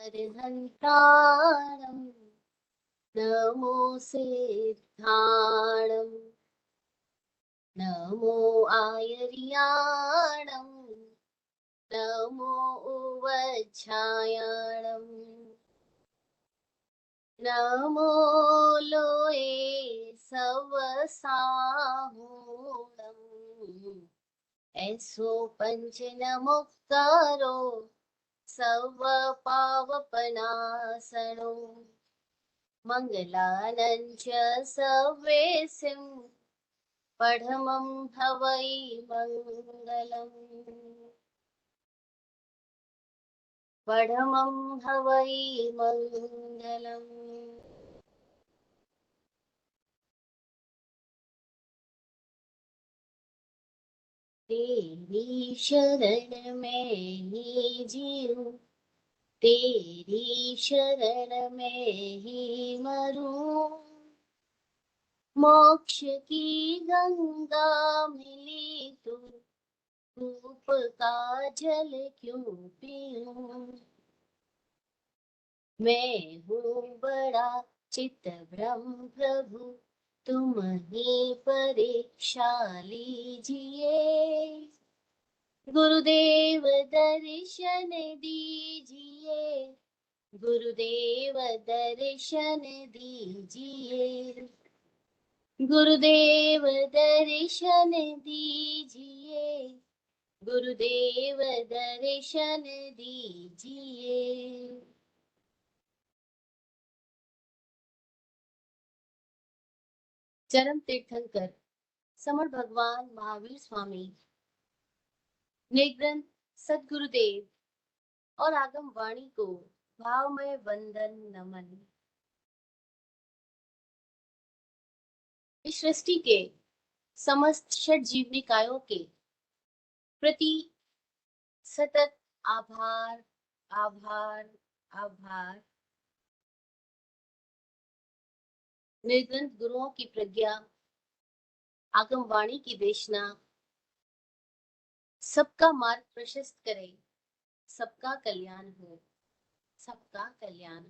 अर्हन्तारम् नमो सिद्धाणम् नमो आयर्याणम् नमो उवच्छायाणम् नमो लोये सवसाहूणम् ऐसो पंचनमुक्तारो सव पावपनासनो मङ्गलानञ्च सवेसिं पढमं हवै मङ्गलम् पढमं हवै मङ्गलम्। तेरी शरण में ही जीऊं तेरी शरण में ही मरूं मोक्ष की गंगा मिली तो धूप का जल क्यों पीऊं मैं हूँ बड़ा चित्तभ्रम प्रभु तुम ही परीक्षा लीजिए गुरुदेव दर्शन दीजिए गुरुदेव दर्शन दीजिए गुरुदेव दर्शन दीजिए गुरुदेव दर्शन दीजिए। चरम तीर्थंकर समर भगवान महावीर स्वामी निर्ग्रंथ सद्गुरुदेव और आगम वाणी को भावमय वंदन नमन। इस सृष्टि के समस्त षट जीव निकायों के प्रति सतत आभार आभार आभार। निर्ग्रंथ गुरुओं की प्रज्ञा आगम वाणी की देशना सबका मार्ग प्रशस्त करे सबका कल्याण हो सबका कल्याण।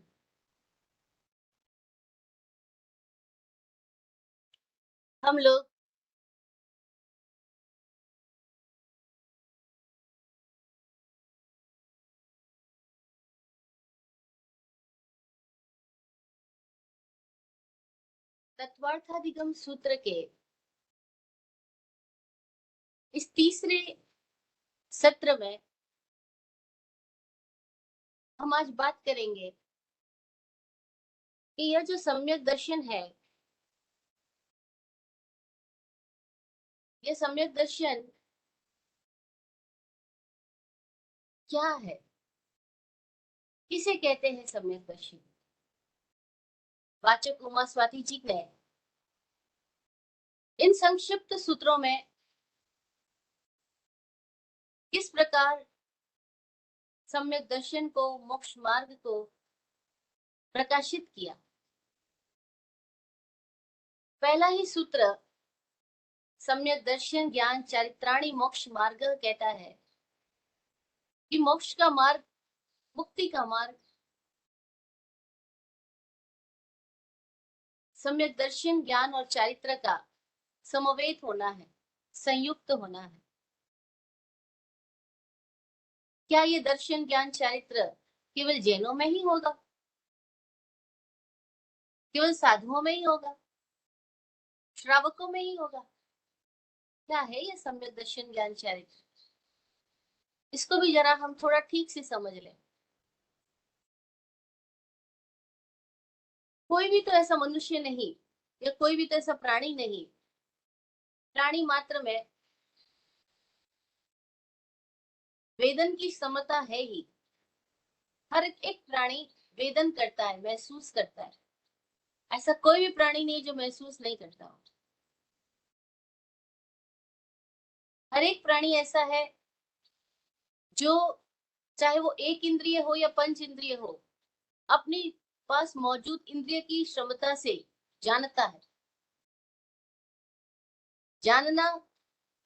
हम लोग तत्वार्थाधिगम सूत्र के इस तीसरे सत्र में हम आज बात करेंगे कि यह जो सम्यक दर्शन है, यह सम्यक दर्शन क्या है, किसे कहते हैं सम्यक दर्शन। वाचक उमा स्वाति जी ने इन संक्षिप्त सूत्रों में किस प्रकार सम्यक दर्शन को, मोक्ष मार्ग को प्रकाशित किया। पहला ही सूत्र सम्यक दर्शन ज्ञान चारित्राणी मोक्ष मार्ग कहता है कि मोक्ष का मार्ग, मुक्ति का मार्ग सम्यक दर्शन ज्ञान और चारित्र का समवेत होना है, संयुक्त होना है। क्या ये दर्शन ज्ञान चारित्र केवल जैनों में ही होगा, केवल साधुओं में ही होगा, श्रावकों में ही होगा? क्या है ये सम्यक दर्शन ज्ञान चारित्र? इसको भी जरा हम थोड़ा ठीक से समझ लें। कोई भी तो ऐसा मनुष्य नहीं या कोई भी तो ऐसा प्राणी नहीं, प्राणी मात्र में वेदन की क्षमता है ही। हर एक प्राणी वेदन करता है, महसूस करता है। ऐसा कोई भी प्राणी नहीं जो महसूस नहीं करता हो। हर एक प्राणी ऐसा है जो, चाहे वो एक इंद्रिय हो या पंच इंद्रिय हो, अपनी पास मौजूद इंद्रिय की क्षमता से जानता है। जानना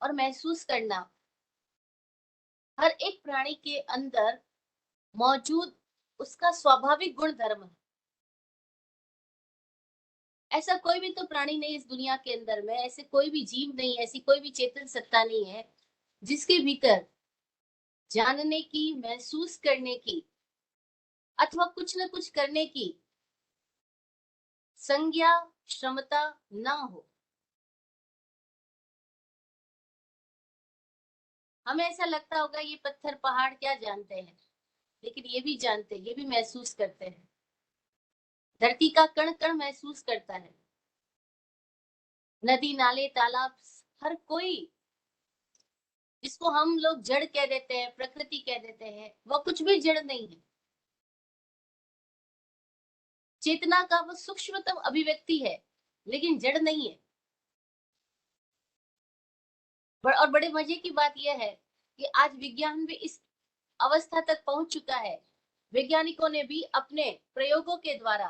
और महसूस करना हर एक प्राणी के अंदर मौजूद उसका स्वाभाविक गुण धर्म है। ऐसा कोई भी तो प्राणी नहीं इस दुनिया के अंदर में, ऐसे कोई भी जीव नहीं, ऐसी कोई भी चेतन सत्ता नहीं है जिसके भीतर जानने की, महसूस करने की अथवा कुछ न कुछ करने की संज्ञा, क्षमता ना हो। हमें ऐसा लगता होगा ये पत्थर पहाड़ क्या जानते हैं, लेकिन ये भी जानते हैं, ये भी महसूस करते हैं। धरती का कण कण महसूस करता है। नदी, नाले, तालाब, हर कोई, जिसको हम लोग जड़ कह देते हैं, प्रकृति कह देते हैं, वह कुछ भी जड़ नहीं है। चेतना का वो सूक्ष्मतम अभिव्यक्ति है, लेकिन जड़ नहीं है। और बड़े मजे की बात यह है कि आज विज्ञान भी इस अवस्था तक पहुंच चुका है। वैज्ञानिकों ने भी अपने प्रयोगों के द्वारा,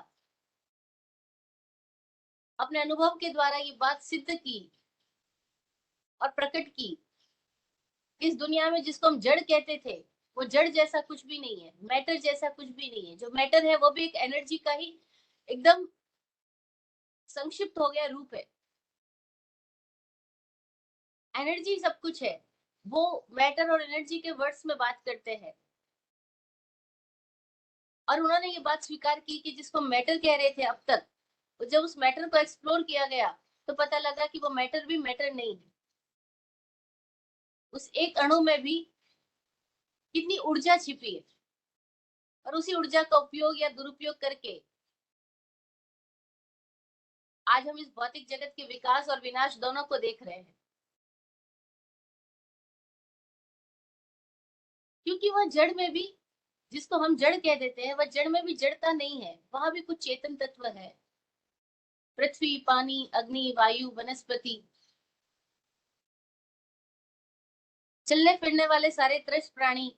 अपने अनुभव के द्वारा ये बात सिद्ध की और प्रकट की, इस दुनिया में जिसको हम जड़ कहते थे, वो जड़ जैसा कुछ भी नहीं है, मैटर जैसा कुछ भी नहीं है। जो मैटर है वो भी एक एनर्जी का ही एकदम संक्षिप्त हो गया रूप है। एनर्जी सब कुछ है। वो मैटर और एनर्जी के वर्ड्स में बात करते हैं, और उन्होंने ये बात स्वीकार की कि जिसको मैटर कह रहे थे अब तक, जब उस मैटर को एक्सप्लोर किया गया तो पता लगा कि वो मैटर भी मैटर नहीं है। उस एक अणु में भी कितनी ऊर्जा छिपी है, और उसी ऊर्जा का उपयोग या दुरुपयोग करके आज हम इस भौतिक जगत के विकास और विनाश दोनों को देख रहे हैं। क्योंकि वह जड़ में भी, जिसको हम जड़ कह देते हैं, वह जड़ में भी जड़ता नहीं है, वहां भी कुछ चेतन तत्व है। पृथ्वी, पानी, अग्नि, वायु, वनस्पति, चलने फिरने वाले सारे त्रस्त प्राणी,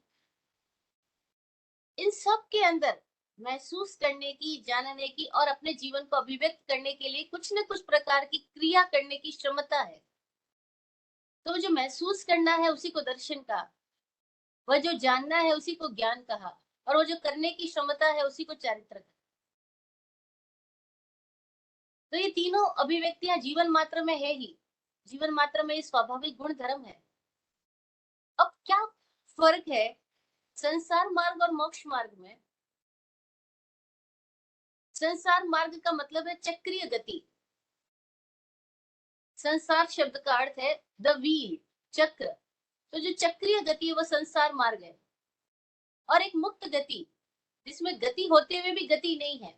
इन सब के अंदर महसूस करने की, जानने की और अपने जीवन को अभिव्यक्त करने के लिए कुछ न कुछ प्रकार की क्रिया करने की क्षमता है। तो जो महसूस करना है उसी को दर्शन कहा, वह जो जानना है उसी को ज्ञान कहा, और वो जो करने की क्षमता है उसी को चारित्र कहा। तो ये तीनों अभिव्यक्तियां जीवन मात्र में है ही, जीवन मात्र में ये स्वाभाविक गुण धर्म है। अब क्या फर्क है संसार मार्ग और मोक्ष मार्ग में? संसार मार्ग का मतलब है चक्रीय गति। संसार शब्द का अर्थ है द व्हील, चक्र। तो जो चक्रीय गति है वो संसार मार्ग है। और एक मुक्त गति, जिसमें गति होते हुए भी गति नहीं है,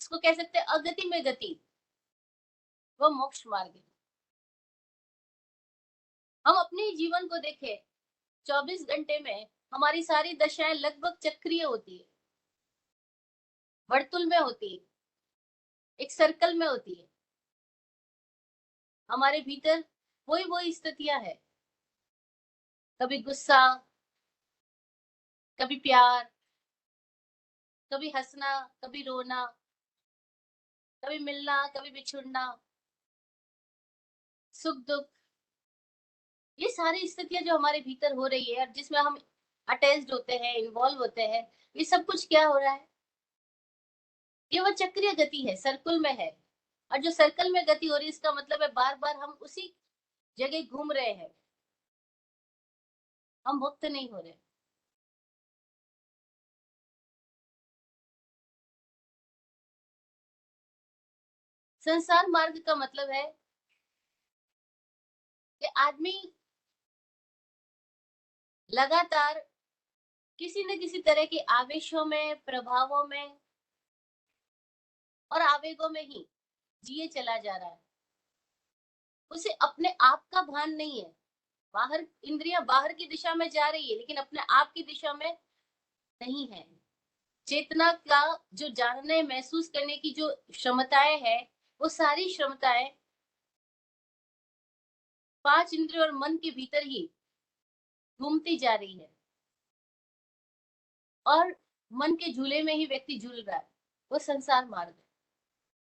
इसको कह सकते हैं अगति में गति, वो मोक्ष मार्ग है। हम अपने जीवन को देखें, 24 घंटे में हमारी सारी दशाएं लगभग चक्रीय होती है, वर्तुल में होती है, एक सर्कल में होती है। हमारे भीतर वही वही स्थितियां है, कभी गुस्सा, कभी प्यार, कभी हंसना, कभी रोना, कभी मिलना, कभी बिछुड़ना, सुख दुख, ये सारी स्थितियां जो हमारे भीतर हो रही है और जिसमें हम अटैच्ड होते हैं, इन्वॉल्व होते हैं, ये सब कुछ क्या हो रहा है? ये वो चक्रीय गति है, सर्कल में है। और जो सर्कल में गति हो रही है, इसका मतलब है बार बार हम उसी जगह घूम रहे हैं, हम मुक्त नहीं हो रहे। संसार मार्ग का मतलब है कि आदमी लगातार किसी न किसी तरह के आवेशों में, प्रभावों में और आवेगों में ही जिए चला जा रहा है। उसे अपने आप का भान नहीं है। बाहर इंद्रियां बाहर की दिशा में जा रही है, लेकिन अपने आप की दिशा में नहीं है। चेतना का जो जानने, महसूस करने की जो क्षमताएं है, वो सारी क्षमताएं पांच इंद्रियों और मन के भीतर ही घूमती जा रही है, और मन के झूले में ही व्यक्ति झूल रहा है। वो संसार मार्ग है।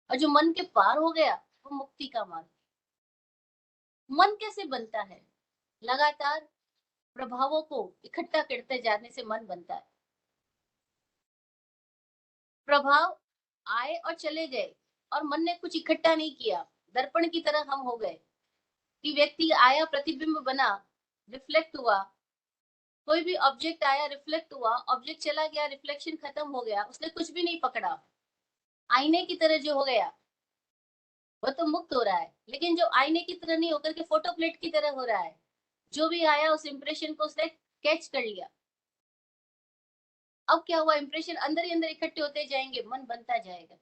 और जो मन के पार हो गया, वो मुक्ति का मार्ग। मन कैसे बनता है? लगातार प्रभावों को इकट्ठा करते जाने से मन बनता है। प्रभाव आए और चले गए और मन ने कुछ इकट्ठा नहीं किया। दर्पण की तरह हम हो गए कि व्यक्ति आया, प्रतिबिंब बना, रिफ्लेक्ट हुआ। कोई भी ऑब्जेक्ट आया, रिफ्लेक्ट हुआ, ऑब्जेक्ट चला गया, रिफ्लेक्शन खत्म हो गया, उसने कुछ भी नहीं पकड़ा। आईने की तरह जो हो गया वो तो मुक्त हो रहा है, लेकिन जो आईने की तरह नहीं होकर के फोटो प्लेट की तरह हो रहा है, जो भी आया उस इंप्रेशन को उसने कैच कर लिया। अब क्या हुआ, इंप्रेशन अंदर ही अंदर इकट्ठे होते जाएंगे, मन बनता जाएगा।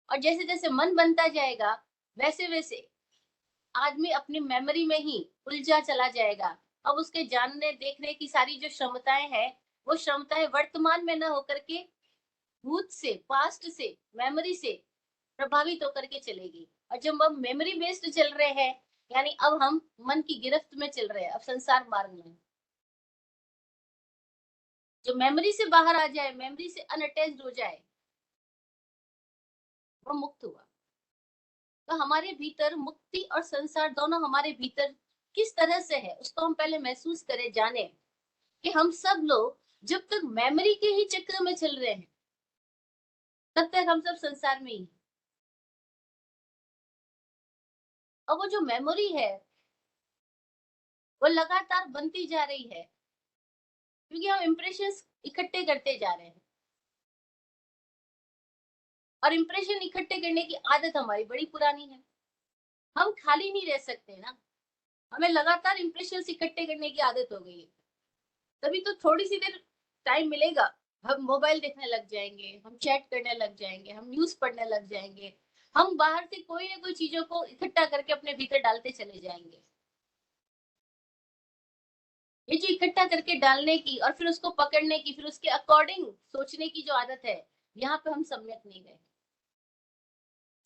और जैसे जैसे मन बनता जाएगा, वैसे वैसे आदमी अपनी मेमोरी में ही उलझा चला जाएगा। अब उसके जानने देखने की सारी जो क्षमताएं हैं, वो क्षमताएं वर्तमान में न होकर के भूत से, पास्ट से, मेमोरी से प्रभावित होकर के चलेगी। और जब हम मेमोरी बेस्ड चल रहे हैं, यानी अब हम मन की गिरफ्त में चल रहे हैं, अब संसार मार्ग में। जो मेमोरी से बाहर आ जाए, मेमोरी से अनअटैच्ड हो जाए, वो मुक्त हुआ। तो हमारे भीतर मुक्ति और संसार दोनों हमारे भीतर किस तरह से है, उसको हम पहले महसूस करें, जाने कि हम सब लोग जब तक मेमोरी के ही चक्र में चल रहे हैं, तब तक हम सब संसार में ही हैं। और वो जो मेमोरी है, वो लगातार बनती जा रही है, क्योंकि हम इंप्रेशंस इकट्ठे करते जा रहे हैं। और इंप्रेशन इकट्ठे करने की आदत हमारी बड़ी पुरानी है। हम खाली नहीं रह सकते ना, हमें लगातार इंप्रेशंस इकट्ठे करने की आदत हो गई है। तभी तो थोड़ी सी देर टाइम मिलेगा, हम मोबाइल देखने लग जाएंगे, हम चैट करने लग जाएंगे, हम न्यूज पढ़ने लग जाएंगे, हम बाहर से कोई ना कोई चीजों को इकट्ठा करके अपने भीतर डालते चले जाएंगे। ये जो इकट्ठा करके डालने की और फिर उसको पकड़ने की, फिर उसके अकॉर्डिंग सोचने की जो आदत है, यहाँ पे हम सम्यक नहीं रहे।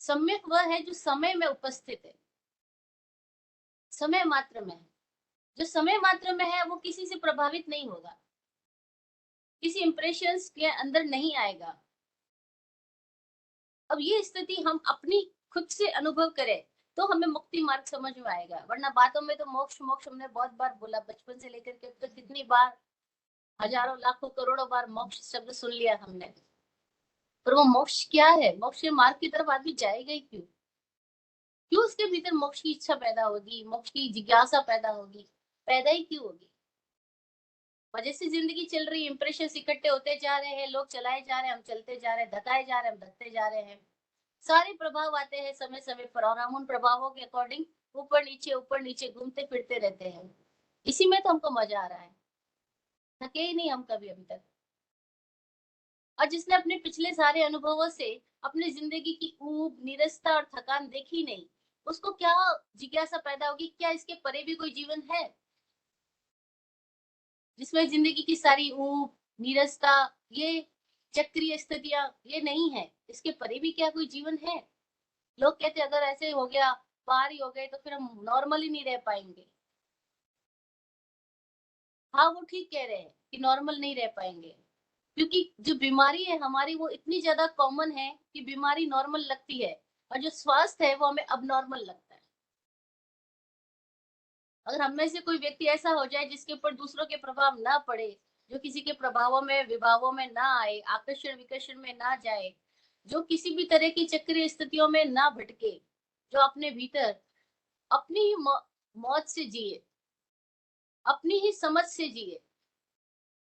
सम्यक वह है जो समय में उपस्थित है, समय मात्र में है। जो समय मात्र में है वो किसी से प्रभावित नहीं होगा, किसी इंप्रेशंस के अंदर नहीं आएगा। अब ये स्थिति हम अपनी खुद से अनुभव करें, तो हमें मुक्ति मार्ग समझ में आएगा। वरना बातों में तो मोक्ष मोक्ष हमने बहुत बार बोला, बचपन से लेकर के अब तक कितनी बार, हजारों लाखों करोड़ों बार मोक्ष शब्द सुन लिया हमने। पर वो मोक्ष क्या है, मोक्ष के मार्ग की तरफ आदमी जाएगा ही क्यों? क्यों उसके भीतर मोक्ष की इच्छा पैदा होगी, मोक्ष की जिज्ञासा पैदा होगी? पैदा ही क्यों होगी? और जैसे जिंदगी चल रही है, इंप्रेशन इकट्ठे होते जा रहे हैं, लोग चलाए जा रहे हैं, हम चलते जा रहे हैं, धकाए जा रहे हैं, हम धकते जा रहे हैं। सारे प्रभाव आते हैं समय समय पर, और हम उन प्रभावों के अकॉर्डिंग ऊपर नीचे घूमते फिरते रहते हैं। इसी में तो हमको मजा आ रहा है, थके ही नहीं हम कभी अभी तक। और जिसने अपने पिछले सारे अनुभवों से अपनी जिंदगी की ऊब, नीरसता और थकान देखी नहीं, उसको क्या जिज्ञासा पैदा होगी, क्या इसके परे भी कोई जीवन है जिसमें जिंदगी की सारी ऊब, नीरसता, ये चक्रीय स्थितियां ये नहीं है? इसके परे भी क्या कोई जीवन है? लोग कहते हैं अगर ऐसे हो गया, पार ही हो गए, तो फिर हम नॉर्मल ही नहीं रह पाएंगे। हाँ, वो ठीक कह रहे हैं कि नॉर्मल नहीं रह पाएंगे, क्योंकि जो बीमारी है हमारी वो इतनी ज्यादा कॉमन है कि बीमारी नॉर्मल लगती है, और जो स्वास्थ्य है वो हमें अब नॉर्मल लगता है। अगर हम में से कोई व्यक्ति ऐसा हो जाए जिसके ऊपर दूसरों के प्रभाव ना पड़े, जो किसी के प्रभावों में विभावों में ना आए, आकर्षण विकर्षण में ना जाए, जो किसी भी तरह की चक्रीय स्थितियों में ना भटके, जो अपने भीतर अपनी ही मौत से जिए, अपनी ही समझ से जिए,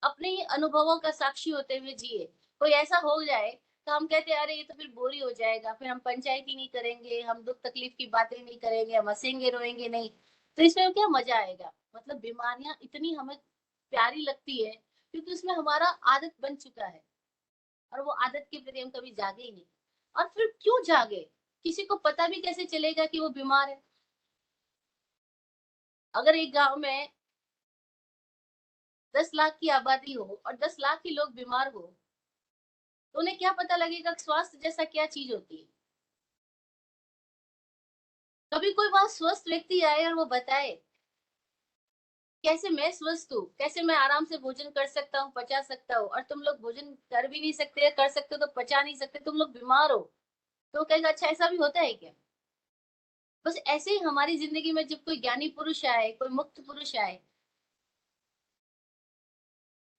अपने ही अनुभवों का साक्षी होते हुए जिए, कोई ऐसा हो जाए तो हम कहते हैं अरे ये तो फिर बोरी हो जाएगा, फिर हम पंचायती नहीं करेंगे, हम दुख तकलीफ की बातें नहीं करेंगे, हम हंसेंगे रोएंगे नहीं, तो इसमें क्या मजा आएगा? मतलब बीमारियां इतनी हमें प्यारी लगती है क्योंकि उसमें हमारा आदत बन चुका है, और वो आदत के प्रति हम कभी जागे ही नहीं। और फिर क्यों जागे? किसी को पता भी कैसे चलेगा कि वो बीमार है? अगर एक गांव में 10 लाख की आबादी हो और 10 लाख ही लोग बीमार हो, तो उन्हें क्या पता लगेगा स्वास्थ्य जैसा क्या चीज होती है? कभी कोई वहां स्वस्थ व्यक्ति आए और वो बताए कैसे मैं स्वस्थ हूँ, कैसे मैं आराम से भोजन कर सकता हूँ, पचा सकता हूँ, और तुम लोग भोजन कर भी नहीं सकते, कर सकते हो तो पचा नहीं सकते, तुम लोग बीमार हो। तो कहेगा अच्छा ऐसा भी होता है क्या? बस ऐसे ही हमारी जिंदगी में जब कोई ज्ञानी पुरुष आए, कोई मुक्त पुरुष आए,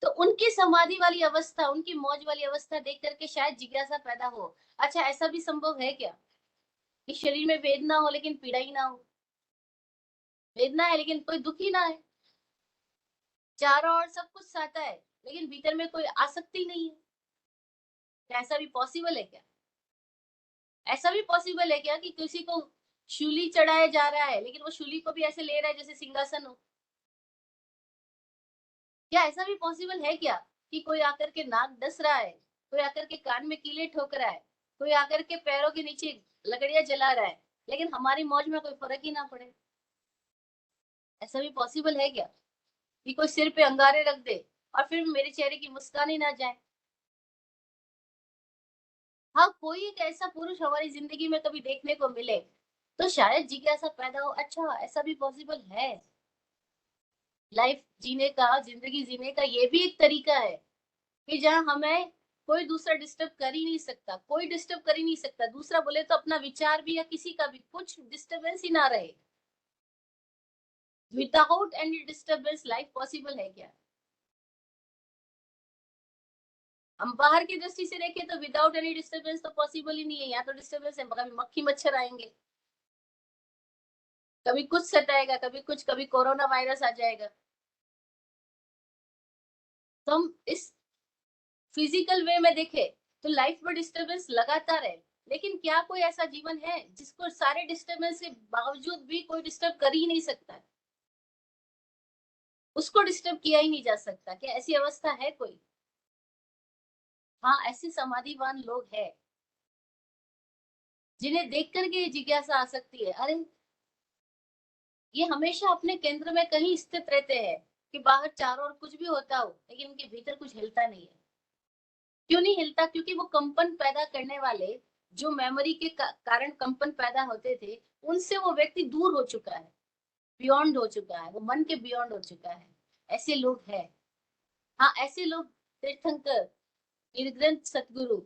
तो उनकी समाधि वाली अवस्था, उनकी मौज वाली अवस्था देख करके शायद जिज्ञासा पैदा हो। अच्छा, ऐसा भी संभव है क्या कि शरीर में वेदना हो लेकिन पीड़ा ही ना हो? वेदना है लेकिन कोई दुखी ना है, चारों ओर सब कुछ सहता है लेकिन भीतर में कोई आसक्ति नहीं है। क्या ऐसा भी पॉसिबल है क्या? ऐसा भी पॉसिबल है क्या कि किसी को शूली चढ़ाया जा रहा है लेकिन वो शूली को भी ऐसे ले रहा है जैसे सिंहासन हो? क्या ऐसा भी पॉसिबल है क्या कि कोई आकर के नाक डस रहा है, कोई आकर के कान में कीले ठोक रहा है, कोई आकर के पैरों के नीचे लकड़ियां जला रहा है, लेकिन हमारी मौज में कोई फर्क ही ना पड़े? ऐसा भी पॉसिबल है क्या कि कोई सिर पे अंगारे रख दे और फिर मेरे चेहरे की मुस्कान ही ना जाए? हाँ, कोई एक ऐसा पुरुष हमारी जिंदगी में कभी देखने को मिले तो शायद जिज्ञासा पैदा हो, अच्छा ऐसा भी पॉसिबल है। लाइफ जीने का, जिंदगी जीने का ये भी एक तरीका है कि जहाँ हमें कोई दूसरा डिस्टर्ब कर ही नहीं सकता, कोई डिस्टर्ब कर ही नहीं सकता। दूसरा बोले तो अपना विचार भी या किसी का भी कुछ डिस्टरबेंस ही ना रहे। Without any disturbance life possible है क्या? हम बाहर की दृष्टि से देखें तो विदाउट एनी डिस्टरबेंस तो पॉसिबल ही नहीं है। यहाँ तो डिस्टरबेंस है, कभी मक्खी मच्छर आएंगे, कभी कुछ सताएगा, कभी कुछ, कभी कोरोना वायरस आ जाएगा। तो हम इस फिजिकल वे में देखें तो लाइफ में डिस्टरबेंस लगातार है, लेकिन क्या कोई ऐसा जीवन है जिसको सारे डिस्टरबेंस के बावजूद भी कोई डिस्टर्ब कर ही नहीं सकता है, उसको डिस्टर्ब किया ही नहीं जा सकता? क्या ऐसी अवस्था है कोई? हाँ, ऐसे समाधिवान लोग हैं जिन्हें देख करके ये जिज्ञासा आ सकती है, अरे ये हमेशा अपने केंद्र में कहीं स्थित रहते हैं कि बाहर चारों ओर कुछ भी होता हो लेकिन उनके भीतर कुछ हिलता नहीं है। क्यों नहीं हिलता? क्योंकि वो कंपन पैदा करने वाले, जो मेमोरी के कारण कंपन पैदा होते थे, उनसे वो व्यक्ति दूर हो चुका है, बियॉन्ड हो चुका है, वो मन के बियॉन्ड हो चुका है। ऐसे लोग हैं। हाँ, ऐसे लोग, तीर्थंकर, निर्ग्रंथ सतगुरु,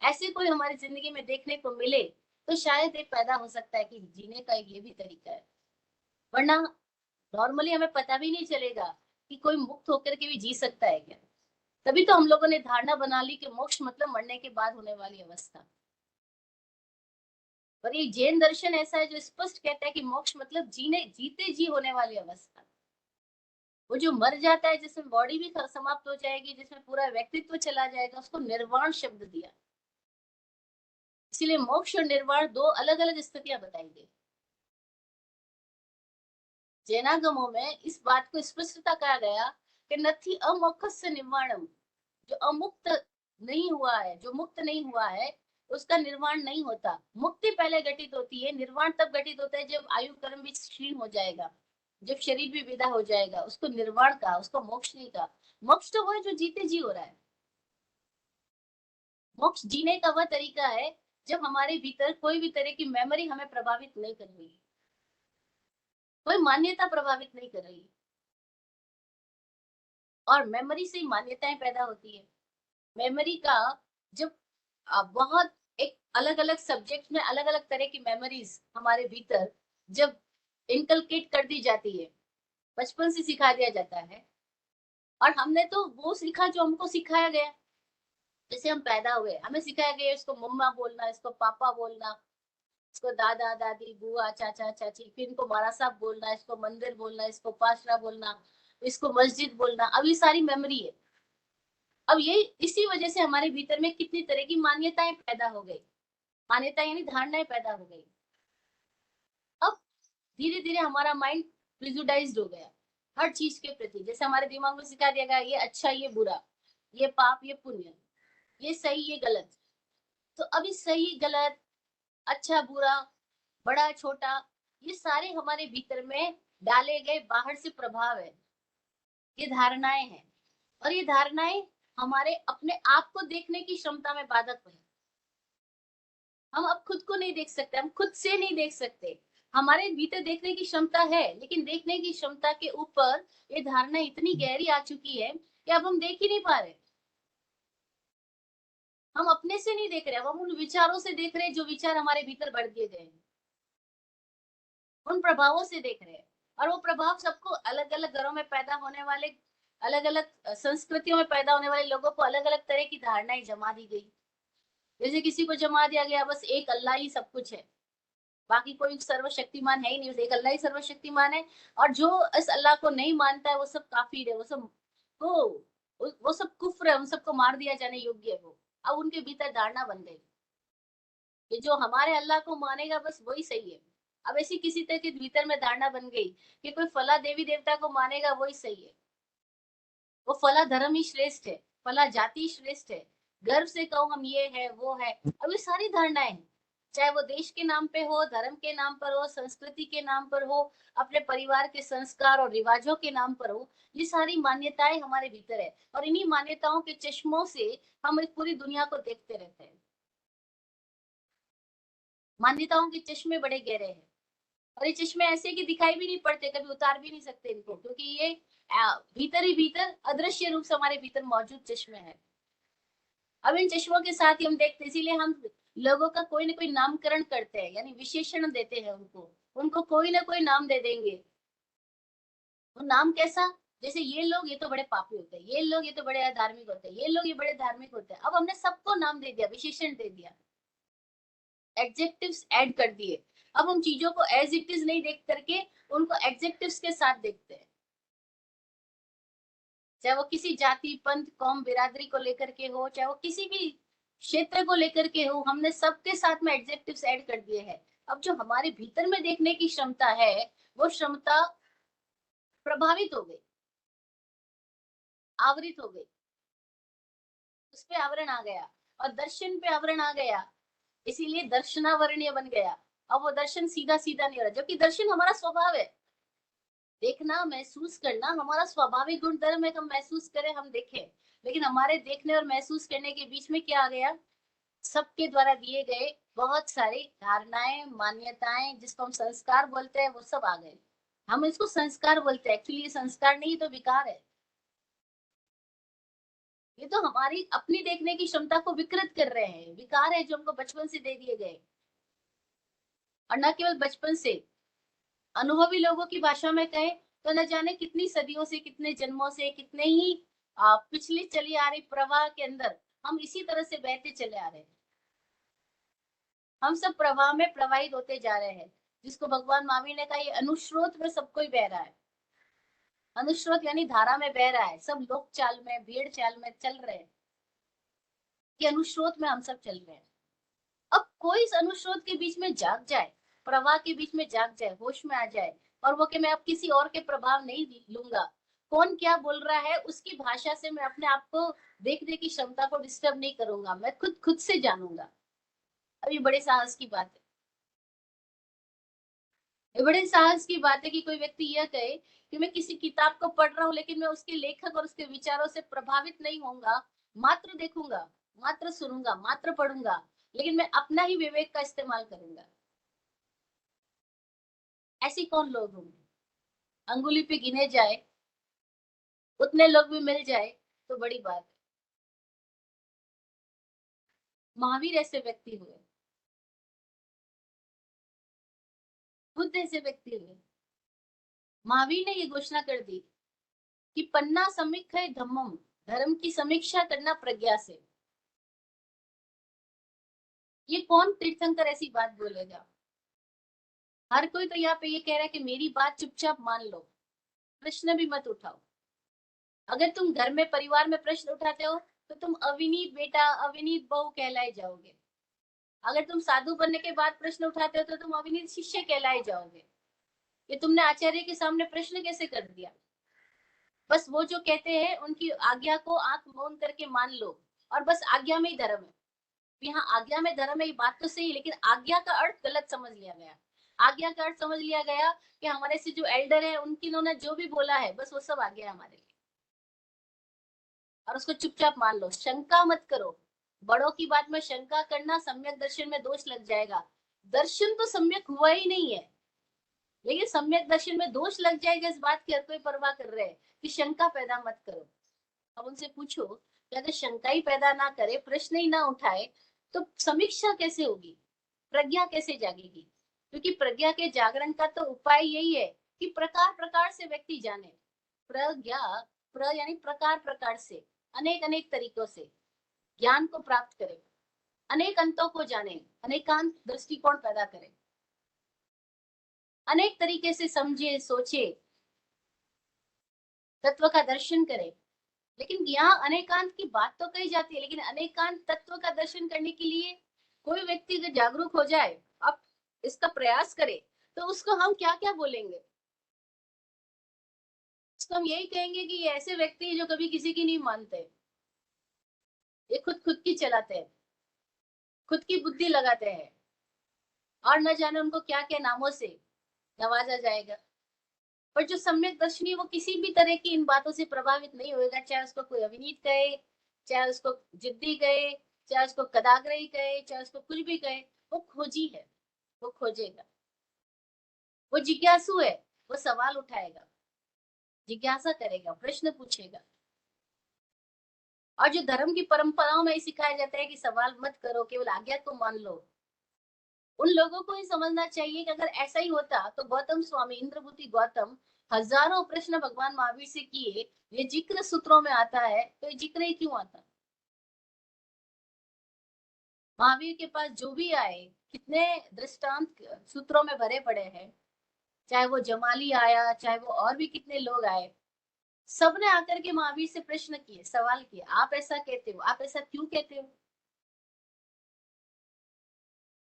ऐसे कोई हमारी जिंदगी में देखने को मिले तो शायद ये पैदा हो सकता है कि जीने का एक ये भी तरीका है। वरना नॉर्मली हमें पता भी नहीं चलेगा कि कोई मुक्त होकर के भी जी सकता है क्या। तभी तो हम लोगों ने धारणा बना ली कि मोक्ष मतलब मरने के बाद होने वाली अवस्था। पर ये जैन दर्शन ऐसा है जो स्पष्ट कहता है कि मोक्ष मतलब जीने जीते जी होने वाली अवस्था। वो जो मर जाता है, जिसमें बॉडी भी समाप्त हो जाएगी, जिसमें पूरा व्यक्तित्व चला जाएगा, उसको निर्वाण शब्द दिया। इसीलिए मोक्ष और निर्वाण दो अलग अलग स्थितियां बताई गई। जैनागमों में इस बात को स्पष्टता कहा गया कि नथि अमोक्षस्य निर्वाणम, जो अमुक्त नहीं हुआ है, जो मुक्त नहीं हुआ है, उसका निर्वाण नहीं होता। मुक्ति पहले घटित होती है, निर्वाण तब घटित होता है जब आयु कर्म भी क्षीण हो जाएगा, जब शरीर भी विदा हो जाएगा। उसको निर्वाण का, उसको मोक्ष नहीं का। मोक्ष तो वो है जो जीते जी हो रहा है। मोक्ष जीने का वह तरीका है जब हमारे भीतर कोई भी तरह की मेमोरी हमें प्रभावित नहीं कर रही है, कोई मान्यता प्रभावित नहीं कर रही है। और मेमोरी से ही मान्यताएं पैदा होती है। मेमोरी का जब बहुत एक अलग अलग सब्जेक्ट में अलग अलग तरह की मेमोरीज हमारे भीतर जब इनकलकेट कर दी जाती है, बचपन से सिखा दिया जाता है, और हमने तो वो सीखा जो हमको सिखाया गया। जैसे हम पैदा हुए, हमें सिखाया गया इसको मम्मा बोलना, इसको पापा बोलना, इसको दादा दादी बुआ चाचा चाची, फिर इनको मारा साहब बोलना, इसको मंदिर बोलना, इसको पाशरा बोलना, इसको मस्जिद बोलना। अब ये सारी मेमोरी है। अब ये इसी वजह से हमारे भीतर में कितनी तरह की मान्यताएं पैदा हो गई, मान्यताएं यानी धारणाएं पैदा हो गई। अब धीरे धीरे हमारा माइंड प्रिजुडाइज्ड हो गया हर चीज के प्रति। जैसे हमारे दिमाग में सिखा दिया गया ये अच्छा ये बुरा, ये पाप ये पुण्य, ये सही ये गलत। तो अभी सही गलत, अच्छा बुरा, बड़ा छोटा, ये सारे हमारे भीतर में डाले गए बाहर से प्रभाव है। ये धारणाएं हैं, और ये धारणाएं हमारे अपने आप को देखने की क्षमता में बाधक है। हम अब खुद को नहीं देख सकते, हम खुद से नहीं देख सकते। हमारे भीतर देखने की क्षमता है, लेकिन देखने की क्षमता के ऊपर ये धारणा इतनी गहरी आ चुकी है कि अब हम देख ही नहीं पा रहे। हम अपने से नहीं देख रहे, हम उन विचारों से देख रहे हैं जो विचार हमारे भीतर बढ़ दिए गए हैं। उन प्रभावों से देख रहे हैं। और वो प्रभाव सबको अलग अलग घरों में पैदा होने वाले, अलग अलग संस्कृतियों में पैदा होने वाले लोगों को अलग अलग तरह की धारणाएं जमा दी गई। जैसे किसी को जमा दिया गया बस एक अल्लाह ही सब कुछ है, बाकी कोई सर्वशक्तिमान है ही नहीं, एक अल्लाह ही सर्वशक्तिमान है। और जो इस अल्लाह को नहीं मानता है वो सब काफिर है, वो सब वो सब कुफ्र है, उन सबको मार दिया जाने योग्य है वो। अब उनके भीतर धारणा बन गई कि जो हमारे अल्लाह को मानेगा बस वही सही है। अब ऐसी किसी तरह के भीतर में धारणा बन गई कि कोई फला देवी देवता को मानेगा वही सही है, वो फला धर्म ही श्रेष्ठ है, फला जाति ही श्रेष्ठ है, गर्व से कहो हम ये है वो है। अब ये सारी धारणाएं हैं, चाहे वो देश के नाम पे हो, धर्म के नाम पर हो, संस्कृति के नाम पर हो, अपने परिवार के संस्कार और रिवाजों के नाम पर हो, ये सारी मान्यताएं हमारे भीतर है। और इन्हीं मान्यताओं के चश्मों से हम इस पूरी दुनिया को देखते रहते हैं। मान्यताओं के चश्मे बड़े गहरे हैं, और ये चश्मे ऐसे कि दिखाई भी नहीं पड़ते, कभी उतार भी नहीं सकते इनको, क्योंकि ये भीतर ही भीतर अदृश्य रूप से हमारे भीतर मौजूद चश्मे हैं। अब इन चश्मों के साथ ही हम देखते हैं, इसीलिए हम लोगों का कोई ना कोई नामकरण करते हैं, यानी विशेषण देते हैं उनको, उनको कोई ना कोई नाम दे देंगे। वो नाम कैसा, जैसे ये लोग ये तो बड़े पापी होते हैं, ये लोग ये तो बड़े अधार्मिक होते हैं, ये लोग ये बड़े धार्मिक होते हैं। अब हमने सबको नाम दे दिया, विशेषण दे दिया, एडजेक्टिव्स ऐड कर दिए। अब हम चीजों को एज इट इज नहीं देख करके उनको एडजेक्टिव्स के साथ देखते हैं, चाहे वो किसी जाति पंथ कौम बिरादरी को लेकर के हो, चाहे वो किसी भी क्षेत्र को लेकर के हो, हमने सबके साथ में एडजेक्टिव्स ऐड कर दिए हैं। अब जो हमारे भीतर में देखने की क्षमता है वो क्षमता प्रभावित हो गई, आवृत हो गई, उस पे आवरण आ गया, और दर्शन पे आवरण आ गया, इसीलिए दर्शनावरणीय बन गया। अब वो दर्शन सीधा सीधा नहीं हो रहा, जबकि दर्शन हमारा स्वभाव है, देखना महसूस करना हमारा स्वाभाविक गुण धर्म है कि हम महसूस करें, हम देखें। लेकिन हमारे देखने और महसूस करने के बीच में क्या आ गया, सबके द्वारा दिए गए बहुत सारी धारणाएं मान्यताएं, जिसको हम संस्कार बोलते हैं, वो सब आ गए। हम इसको संस्कार बोलते हैं, एक्चुअली ये संस्कार नहीं तो विकार है। ये तो हमारी अपनी देखने की क्षमता को विकृत कर रहे हैं, विकार है जो हमको बचपन से दे दिए गए। और न केवल बचपन से, अनुभवी लोगों की भाषा में कहें तो न जाने कितनी सदियों से, कितने जन्मों से, कितने ही पिछली चली आ रही प्रवाह के अंदर हम इसी तरह से बहते चले आ रहे हैं। हम सब प्रवाह में प्रवाहित होते जा रहे हैं, जिसको भगवान महावीर ने कहा ये अनुस्रोत में सब कोई बह रहा है। अनुस्रोत यानी धारा में बह रहा है, सब लोक चाल में, भेड़ चाल में चल रहे हैं, कि अनुस्रोत में हम सब चल रहे हैं। अब कोई इस अनुस्रोत के बीच में जाग जाए, प्रवाह के बीच में जाग जाए, होश में आ जाए, और वो कि मैं अब किसी और के प्रभाव नहीं लूंगा, कौन क्या बोल रहा है उसकी भाषा से मैं अपने आप को देखने की क्षमता को डिस्टर्ब नहीं करूंगा, मैं खुद खुद से जानूंगा। अब ये बड़े साहस की बात है, ये बड़े साहस की बात है कि कोई व्यक्ति यह कहे कि मैं किसी किताब को पढ़ रहा हूँ लेकिन मैं उसके लेखक और उसके विचारों से प्रभावित नहीं होऊंगा, मात्र देखूंगा, मात्र सुनूंगा, मात्र पढ़ूंगा, लेकिन मैं अपना ही विवेक का इस्तेमाल करूंगा। ऐसे कौन लोग होंगे, अंगुली पे गिने जाए उतने लोग भी मिल जाए तो बड़ी बात है। महावीर ऐसे व्यक्ति हुए, बुद्ध ऐसे व्यक्ति हुए। महावीर ने ये घोषणा कर दी कि पन्ना समीक्षा धम्मम, धर्म की समीक्षा करना प्रज्ञा से। ये कौन तीर्थंकर ऐसी बात बोलेगा। हर कोई तो यहाँ पे ये कह रहा है कि मेरी बात चुपचाप मान लो, प्रश्न भी मत उठाओ। अगर तुम घर में परिवार में प्रश्न उठाते हो तो तुम अविनीत बेटा अविनीत बहू कहलाए जाओगे। अगर तुम साधु बनने के बाद प्रश्न उठाते हो तो तुम अविनीत शिष्य कहलाए जाओगे। ये तुमने आचार्य के सामने प्रश्न कैसे कर दिया। बस वो जो कहते हैं उनकी आज्ञा को आंख मूंद करके मान लो, और बस आज्ञा में ही धर्म है। यहाँ आज्ञा में धर्म है, ये बात तो सही, लेकिन आज्ञा का अर्थ गलत समझ लिया गया। आज्ञा का अर्थ समझ लिया गया कि हमारे से जो एल्डर है उनकी उन्होंने जो भी बोला है बस वो सब आज्ञा है हमारे लिए, और उसको चुपचाप मान लो, शंका मत करो। बड़ों की बात में शंका करना सम्यक दर्शन में दोष लग जाएगा। दर्शन तो सम्यक हुआ ही नहीं है, लेकिन सम्यक दर्शन में दोष लग जाएगा, इस बात की हर कोई परवाह कर रहे हैं कि शंका पैदा मत करो। अब उनसे पूछो कि अगर शंका ही पैदा ना करे, प्रश्न ही ना उठाए, तो समीक्षा कैसे होगी, प्रज्ञा कैसे जागेगी। क्योंकि प्रज्ञा के जागरण का तो उपाय यही है कि प्रकार प्रकार से व्यक्ति जाने। प्रज्ञा, यानी प्रकार प्रकार से, अनेक अनेक तरीकों से ज्ञान को प्राप्त करे, अनेक अंतों को जाने, अनेकांत दृष्टिकोण पैदा करे, अनेक तरीके से समझे सोचे, तत्व का दर्शन करे। लेकिन यहाँ अनेकांत की बात तो कही जाती है, लेकिन अनेकांत तत्व का दर्शन करने के लिए कोई व्यक्ति अगर जागरूक हो जाए, अब इसका प्रयास करे, तो उसको हम क्या क्या बोलेंगे? उसको हम यही कहेंगे कि ये ऐसे व्यक्ति है जो कभी किसी की नहीं मानते, ये खुद खुद की चलाते हैं, खुद की बुद्धि लगाते हैं, और न जाने उनको क्या क्या नामों से नवाजा जाएगा। पर जो सम्यक दर्शनी, वो किसी भी तरह की इन बातों से प्रभावित नहीं होगा, चाहे उसको कोई अविनीत कहे, चाहे उसको जिद्दी कहे, चाहे उसको कदाग्रही कहे, चाहे उसको कुछ भी कहे, वो खोजी है, वो खोजेगा, वो जिज्ञासु है, वो सवाल उठाएगा, जिज्ञासा करेगा, प्रश्न पूछेगा। और जो धर्म की परंपराओं में सिखाया जाता है कि सवाल मत करो, केवल आज्ञा को मान लो, उन लोगों को ही समझना चाहिए कि अगर ऐसा ही होता तो गौतम स्वामी, इंद्रभूति गौतम हजारों प्रश्न भगवान महावीर से किए, ये जिक्र सूत्रों में आता है, तो ये जिक्र ही क्यों आता? महावीर के पास जो भी आए, कितने दृष्टांत सूत्रों में भरे पड़े हैं, चाहे वो जमाली आया, चाहे वो और भी कितने लोग आए, सबने आकर के महावीर से प्रश्न किए, सवाल किए, आप ऐसा कहते हो, आप ऐसा क्यों कहते हो?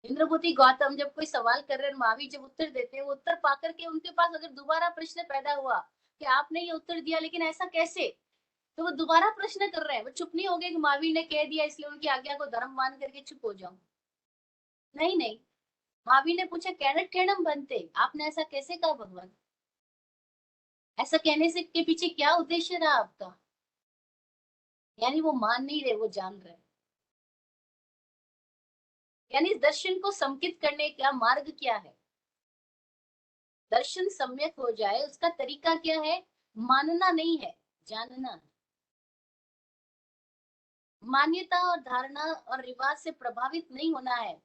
इंद्रभूति गौतम जब कोई सवाल कर रहे हैं, महावीर जब उत्तर देते हैं, वो उत्तर पाकर के उनके पास अगर दोबारा प्रश्न पैदा हुआ कि आपने ये उत्तर दिया लेकिन ऐसा कैसे, तो वो दोबारा प्रश्न कर रहे हैं। वो चुप नहीं हो गए कि महावीर ने कह दिया इसलिए उनकी आज्ञा को धर्म मान करके चुप हो जाऊं। नहीं नहीं, महावीर ने पूछा कैरट टेढ़म बनते, आपने ऐसा कैसे कहा भगवान? ऐसा कहने से के पीछे क्या उद्देश्य रहा आपका? यानी वो मान नहीं रहे, वो जान रहे। यानी इस दर्शन को संकित करने का मार्ग क्या है? दर्शन सम्यक हो जाए उसका तरीका क्या है? मानना नहीं है, जानना है। मान्यता और धारणा और रिवाज से प्रभावित नहीं होना है,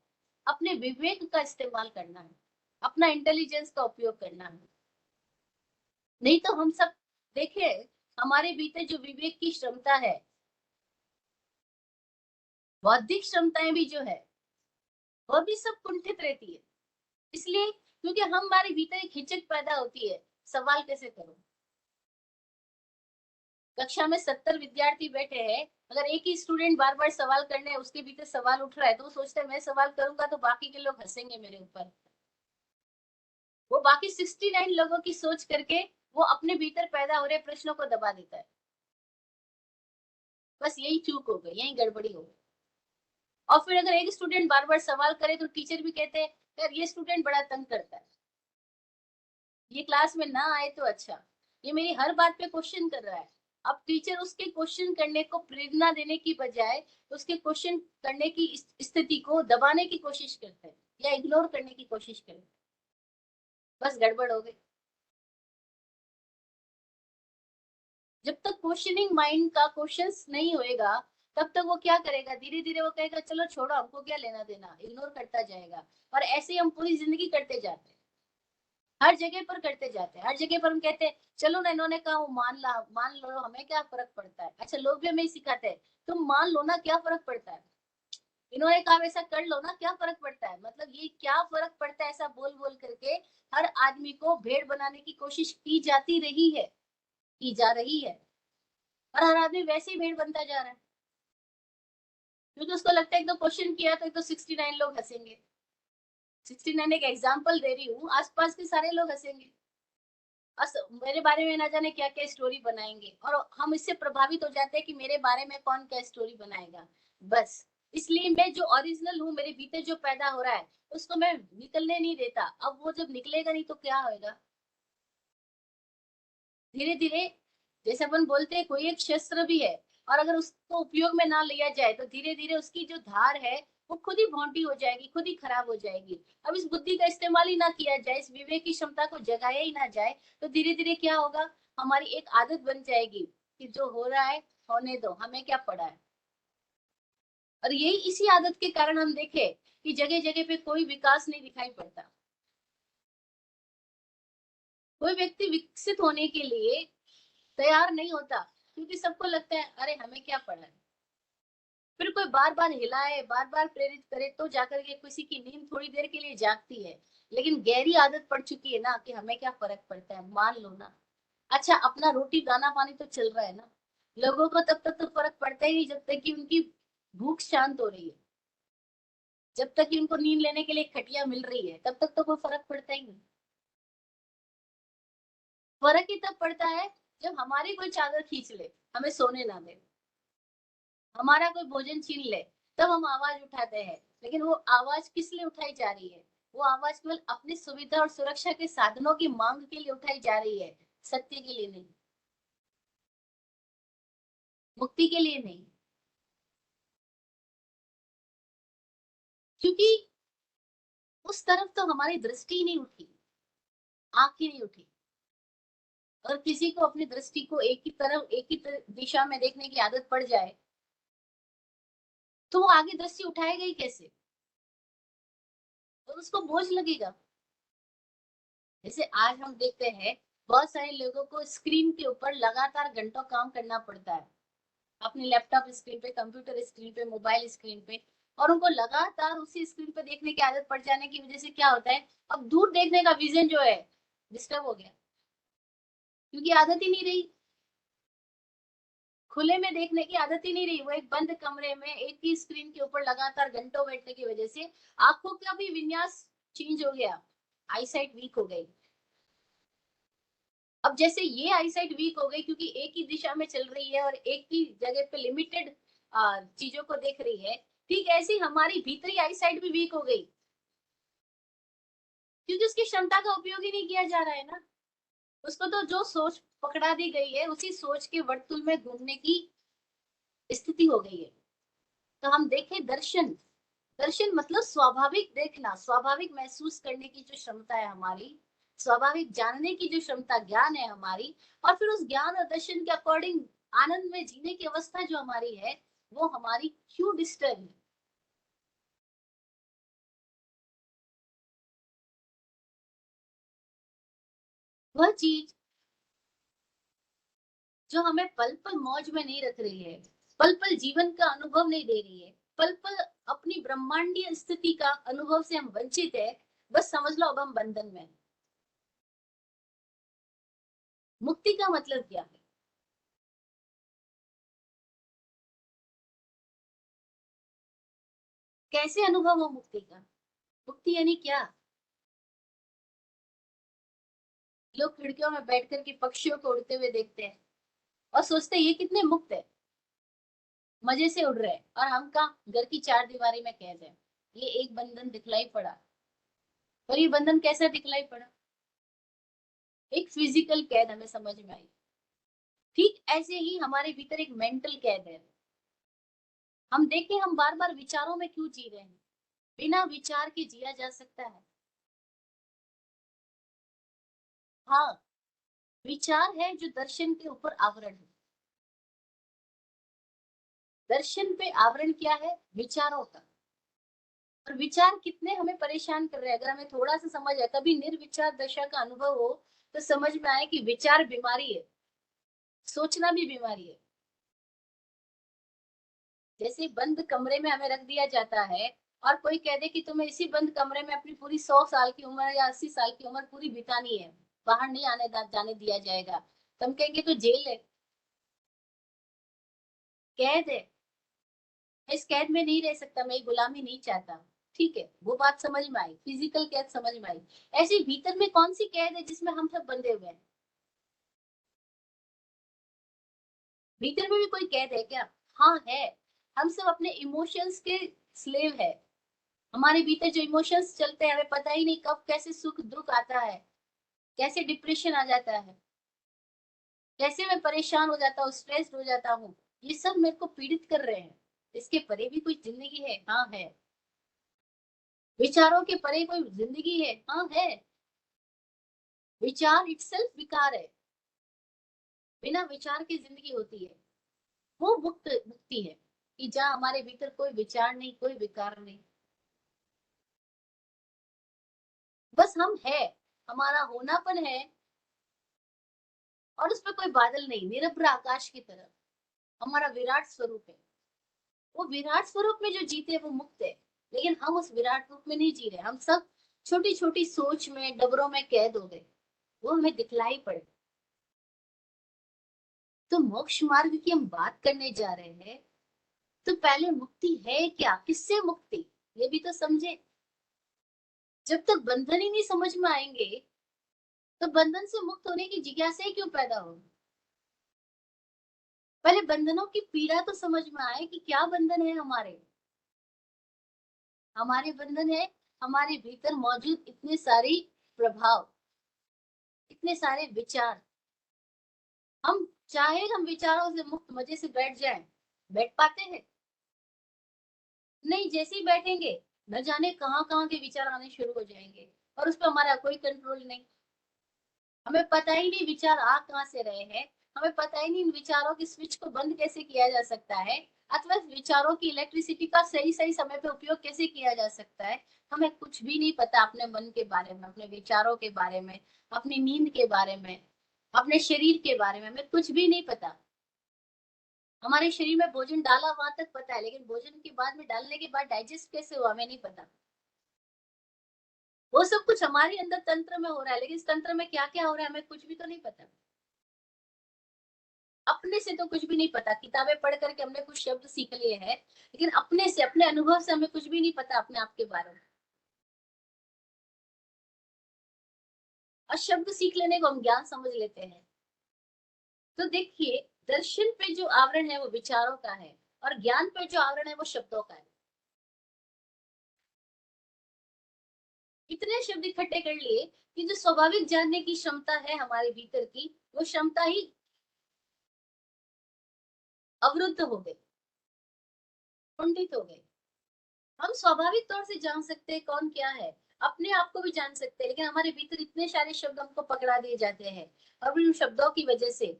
अपने विवेक का इस्तेमाल करना है, अपना इंटेलिजेंस का उपयोग करना है। नहीं तो हम सब देखे, हमारे भीतर जो विवेक की क्षमता है, बौद्धिक क्षमताएं भी जो है, वह भी सब कुंठित रहती है। इसलिए क्योंकि हमारे भीतर एक हिचक पैदा होती है, सवाल कैसे करूं? कक्षा में 70 विद्यार्थी बैठे हैं, अगर एक ही स्टूडेंट बार बार सवाल करने, उसके भीतर सवाल उठ रहा है, तो वो सोचता है मैं सवाल करूंगा तो बाकी के लोग हंसेंगे मेरे ऊपर। वो बाकी 69 लोगों की सोच करके वो अपने भीतर पैदा हो रहे प्रश्नों को दबा देता है। बस यही चूक हो गई, यही गड़बड़ी हो गई। और फिर अगर एक स्टूडेंट बार बार सवाल करे तो टीचर भी कहते हैं यार ये स्टूडेंट बड़ा तंग करता है, ये क्लास में ना आए तो अच्छा, ये मेरी हर बात पे क्वेश्चन कर रहा है। अब टीचर उसके क्वेश्चन करने को प्रेरणा देने की बजाय उसके क्वेश्चन करने की स्थिति को दबाने की कोशिश करते हैं या इग्नोर करने की कोशिश करते हैं। बस गड़बड़ हो गई। जब तक क्वेश्चनिंग माइंड का क्वेश्चंस नहीं होएगा, तब तक वो क्या करेगा, धीरे धीरे वो कहेगा चलो छोड़ो, हमको क्या लेना देना, इग्नोर करता जाएगा। और ऐसे ही हम पूरी जिंदगी करते जाते हैं, हर जगह पर करते जाते हैं, हर जगह पर हम कहते हैं चलो ना, इन्होंने कहा वो मान लो, हमें क्या फर्क पड़ता है। अच्छा, लोग भी हमें सिखाते हैं तुम मान लो ना, क्या फर्क पड़ता है, इन्होंने कहा वैसा कर लो ना, क्या फर्क पड़ता है। मतलब ये क्या फर्क पड़ता है, ऐसा बोल बोल करके हर आदमी को भेड़ बनाने की कोशिश की जाती रही है, की जा रही है। और हर आदमी वैसे ही भेड़ बनता जा रहा है, क्योंकि उसको लगता है एक तो क्वेश्चन किया तो एक तो 69 लोग हंसेंगे। 69 एक एग्जाम्पल दे रही हूँ, आसपास के सारे लोग हंसेंगे, मेरे बारे में ना जाने क्या क्या स्टोरी बनाएंगे, और हम इससे प्रभावित हो जाते हैं कि मेरे बारे में कौन क्या स्टोरी बनाएगा। बस इसलिए मैं जो ओरिजिनल हूँ, मेरे भीतर जो पैदा हो रहा है, उसको मैं निकलने नहीं देता। अब वो जब निकलेगा नहीं तो क्या होगा, धीरे धीरे, जैसे अपन बोलते हैं कोई एक शस्त्र भी है, और अगर उसको उपयोग में ना लिया जाए तो धीरे धीरे उसकी जो धार है वो खुद ही भोंटी हो जाएगी, खुद ही खराब हो जाएगी। अब इस बुद्धि का इस्तेमाल ही ना किया जाए, इस विवेक की क्षमता को जगाया ही ना जाए, तो धीरे धीरे क्या होगा, हमारी एक आदत बन जाएगी कि जो हो रहा है होने दो, हमें क्या पड़ा है। और यही इसी आदत के कारण हम देखें कि जगह जगह पे कोई विकास नहीं दिखाई पड़ता। कोई व्यक्ति विकसित होने के लिए तैयार नहीं होता, क्योंकि सबको लगता है अरे हमें क्या पड़ा है। फिर कोई बार बार हिलाए, बार बार प्रेरित करे तो जाकर के किसी की नींद थोड़ी देर के लिए जागती है। लेकिन गहरी आदत पड़ चुकी है ना कि हमें क्या फर्क पड़ता है, मान लो ना। अच्छा, अपना रोटी दाना पानी तो चल रहा है ना। लोगों को तब तक तो फर्क पड़ता ही नहीं जब तक कि उनकी भूख शांत हो रही है, जब तक कि उनको नींद लेने के लिए खटिया मिल रही है, तब तक तो कोई फर्क पड़ता ही नहीं। फर्क ही तब पड़ता है जब हमारी कोई चादर खींच ले, हमें सोने ना दे, हमारा कोई भोजन छीन ले, तब हम आवाज उठाते हैं। लेकिन वो आवाज किस लिए उठाई जा रही है? वो आवाज केवल अपनी सुविधा और सुरक्षा के साधनों की मांग के लिए उठाई जा रही है, सत्य के लिए नहीं, मुक्ति के लिए नहीं। क्योंकि उस तरफ तो हमारी दृष्टि ही नहीं उठी, आंख ही नहीं उठी। और किसी को अपनी दृष्टि को एक ही तरफ, एक ही दिशा में देखने की आदत पड़ जाए, तो वो आगे दृष्टि उठाएगा ही कैसे? और उसको बोझ लगेगा। जैसे आज हम देखते हैं, बहुत सारे लोगों को स्क्रीन के ऊपर लगातार घंटों काम करना पड़ता है, अपने लैपटॉप स्क्रीन पे, कंप्यूटर स्क्रीन पे, मोबाइल स्क्रीन पे। और उनको लगातार उसी स्क्रीन पे देखने की आदत पड़ जाने की वजह से क्या होता है, अब दूर देखने का विजन जो है डिस्टर्ब हो गया, क्योंकि आदत ही नहीं रही। खुले में देखने की आदत ही नहीं रही, वो एक बंद कमरे में एक ही स्क्रीन के ऊपर लगातार घंटों बैठने की वजह से आंखों का भी विन्यास चेंज हो गया, आईसाइट वीक हो गई। अब जैसे ये आईसाइट वीक हो गई क्योंकि एक ही दिशा में चल रही है और एक ही जगह पे लिमिटेड चीजों को देख रही है, ठीक ऐसी हमारी भीतरी आईसाइट भी वीक हो गई, क्योंकि उसकी क्षमता का उपयोग ही नहीं किया जा रहा है ना। उसको तो जो सोच पकड़ा दी गई है उसी सोच के वर्तुल में घूमने की स्थिति हो गई है। तो हम देखें दर्शन, दर्शन मतलब स्वाभाविक देखना, स्वाभाविक महसूस करने की जो क्षमता है हमारी, स्वाभाविक जानने की जो क्षमता, ज्ञान है हमारी, और फिर उस ज्ञान और दर्शन के अकॉर्डिंग आनंद में जीने की अवस्था जो हमारी है, वो हमारी क्यों डिस्टर्ब है? वह चीज जो हमें पल पल मौज में नहीं रख रही है, पल पल जीवन का अनुभव नहीं दे रही है, पल पल अपनी ब्रह्मांडीय स्थिति का अनुभव से हम वंचित है, बस समझ लो अब हम बंधन में हैं। मुक्ति का मतलब क्या है? कैसे अनुभव हो मुक्ति का? मुक्ति यानी क्या? लोग खिड़कियों में बैठ कर के पक्षियों को उड़ते हुए देखते हैं और सोचते हैं ये कितने मुक्त है, मजे से उड़ रहे हैं, और हम कहाँ घर की चार दीवारी में कैद है। ये एक बंधन दिखलाई पड़ा। और ये बंधन कैसा दिखलाई पड़ा? एक फिजिकल कैद हमें समझ में आई। ठीक ऐसे ही हमारे भीतर एक मेंटल कैद है। हम देखें, हम बार बार विचारों में क्यों जी रहे हैं? बिना विचार के जिया जा सकता है? हाँ, विचार है जो दर्शन के ऊपर आवरण है। दर्शन पे आवरण क्या है? विचारों का। और विचार कितने हमें परेशान कर रहे हैं, अगर हमें थोड़ा सा समझ आए, कभी निर्विचार दशा का अनुभव हो, तो समझ में आए कि विचार बीमारी है, सोचना भी बीमारी है। जैसे बंद कमरे में हमें रख दिया जाता है, और कोई कह दे कि तुम्हें इसी बंद कमरे में अपनी पूरी 100 साल की उम्र या 80 साल की उम्र पूरी बितानी है, बाहर नहीं जाने दिया जाएगा, तो हम कहेंगे तो जेल है, कैद है, मैं इस कैद में नहीं रह सकता, मैं ये गुलामी नहीं चाहता। ठीक है, वो बात समझ में आई, फिजिकल कैद समझ में आई। ऐसे भीतर में कौन सी कैद है जिसमें हम सब बंधे हुए हैं? भीतर में भी कोई कैद है क्या? हाँ है। हम सब अपने इमोशंस के स्लेव है। हमारे भीतर जो इमोशंस चलते हैं, हमें पता ही नहीं कब कैसे सुख दुख आता है, कैसे डिप्रेशन आ जाता है, कैसे मैं परेशान हो जाता हूँ, स्ट्रेस्ड हो जाता हूँ। ये सब मेरे को पीड़ित कर रहे हैं। इसके परे भी कोई जिंदगी है? हाँ है। विचारों के परे कोई जिंदगी है? हाँ है। विचार इटसेल्फ विकार है। बिना विचार की जिंदगी होती है, वो मुक्ति है, कि जहाँ हमारे भीतर कोई विचार नहीं, कोई विकार नहीं, बस हम है, हमारा होनापन है, और उस पर कोई बादल नहीं, निरभ्र आकाश की तरह हमारा विराट स्वरूप है। वो विराट स्वरूप में जो जीते वो मुक्त है, लेकिन हम उस विराट रूप में नहीं जी रहे। हम सब छोटी छोटी सोच में, डबरों में कैद हो गए, वो हमें दिखलाई पड़े। तो मोक्ष मार्ग की हम बात करने जा रहे हैं, तो पहले मुक्ति है क्या, किससे मुक्ति, ये भी तो समझे। जब तक बंधन ही नहीं समझ में आएंगे, तो बंधन से मुक्त होने की जिज्ञासा ही क्यों पैदा होगी। पहले बंधनों की पीड़ा तो समझ में आए कि क्या बंधन है हमारे। हमारे बंधन है हमारे भीतर मौजूद इतने सारे प्रभाव, इतने सारे विचार। हम चाहे हम विचारों से मुक्त मजे से बैठ जाएं, बैठ पाते हैं नहीं। जैसे ही बैठेंगे, न जाने कहाँ कहाँ के विचार आने शुरू हो जाएंगे, और उस पर हमारा कोई कंट्रोल नहीं। हमें पता ही नहीं विचार आ कहाँ से रहे हैं, हमें पता ही नहीं इन विचारों की स्विच को बंद कैसे किया जा सकता है, अथवा विचारों की इलेक्ट्रिसिटी का सही सही समय पे उपयोग कैसे किया जा सकता है। हमें कुछ भी नहीं पता अपने मन के बारे में, अपने विचारों के बारे में, अपनी नींद के बारे में, अपने शरीर के बारे में हमें कुछ भी नहीं पता। हमारे शरीर में भोजन डाला वहां तक पता है, लेकिन भोजन के बाद में डालने के बाद डाइजेस्ट कैसे हुआ हमें नहीं पता। वो सब कुछ हमारे अंदर तंत्र में हो रहा है, लेकिन इस तंत्र में क्या क्या हो रहा है हमें कुछ भी तो नहीं पता। अपने से तो कुछ भी नहीं पता, किताबें पढ़ करके हमने कुछ शब्द सीख लिए हैं, लेकिन अपने से, अपने अनुभव से हमें कुछ भी नहीं पता अपने आप के बारे में। और शब्द सीख लेने को हम ज्ञान समझ लेते हैं। तो देखिए, दर्शन पे जो आवरण है वो विचारों का है, और ज्ञान पे जो आवरण है वो शब्दों का है। इतने शब्द इकट्ठे कर लिए कि जो स्वाभाविक जानने की क्षमता है हमारे भीतर की, वो क्षमता ही अवरुद्ध हो गई, कुंठित हो गई। हम स्वाभाविक तौर से जान सकते हैं कौन क्या है, अपने आप को भी जान सकते हैं, लेकिन हमारे भीतर इतने सारे शब्द हमको पकड़ा दिए जाते हैं, और उन शब्दों की वजह से,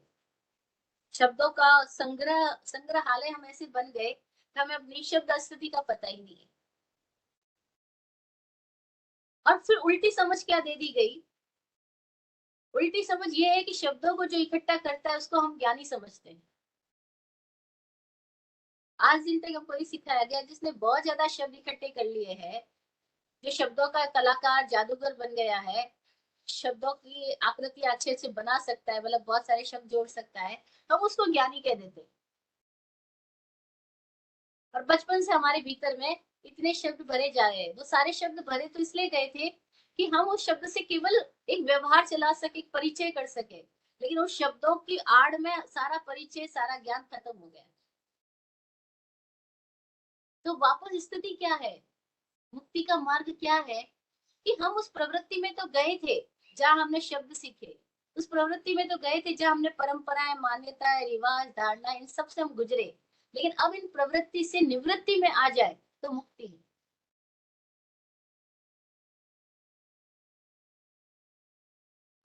शब्दों का संग्रहालय हम ऐसे बन गए कि हमें अब निशब्द स्थिति का पता ही नहीं है। और फिर उल्टी समझ क्या दे दी गई, उल्टी समझ ये है कि शब्दों को जो इकट्ठा करता है उसको हम ज्ञानी समझते हैं। आज दिन तक हमको ये सिखाया गया, जिसने बहुत ज्यादा शब्द इकट्ठे कर लिए हैं, जो शब्दों का कलाकार जादूगर बन गया है, शब्दों की आकृति अच्छे अच्छे बना सकता है, मतलब बहुत सारे शब्द जोड़ सकता है, हम उसको ज्ञानी कह देते हैं। और बचपन से हमारे भीतर में इतने शब्द भरे जा रहे हैं, वो सारे शब्द भरे तो इसलिए गए थे कि हम उस शब्द से केवल एक व्यवहार चला सके, एक परिचय कर सके, लेकिन उस शब्दों की आड़ में सारा परिचय, सारा ज्ञान खत्म हो गया। तो वापस स्थिति क्या है, मुक्ति का मार्ग क्या है, कि हम उस प्रवृत्ति में तो गए थे जहाँ हमने शब्द सीखे, उस प्रवृत्ति में तो गए थे जहाँ हमने परंपराएं, मान्यताएं, रिवाज, धारणा, इन सब से हम गुजरे, लेकिन अब इन प्रवृत्ति से निवृत्ति में आ जाए तो मुक्ति है।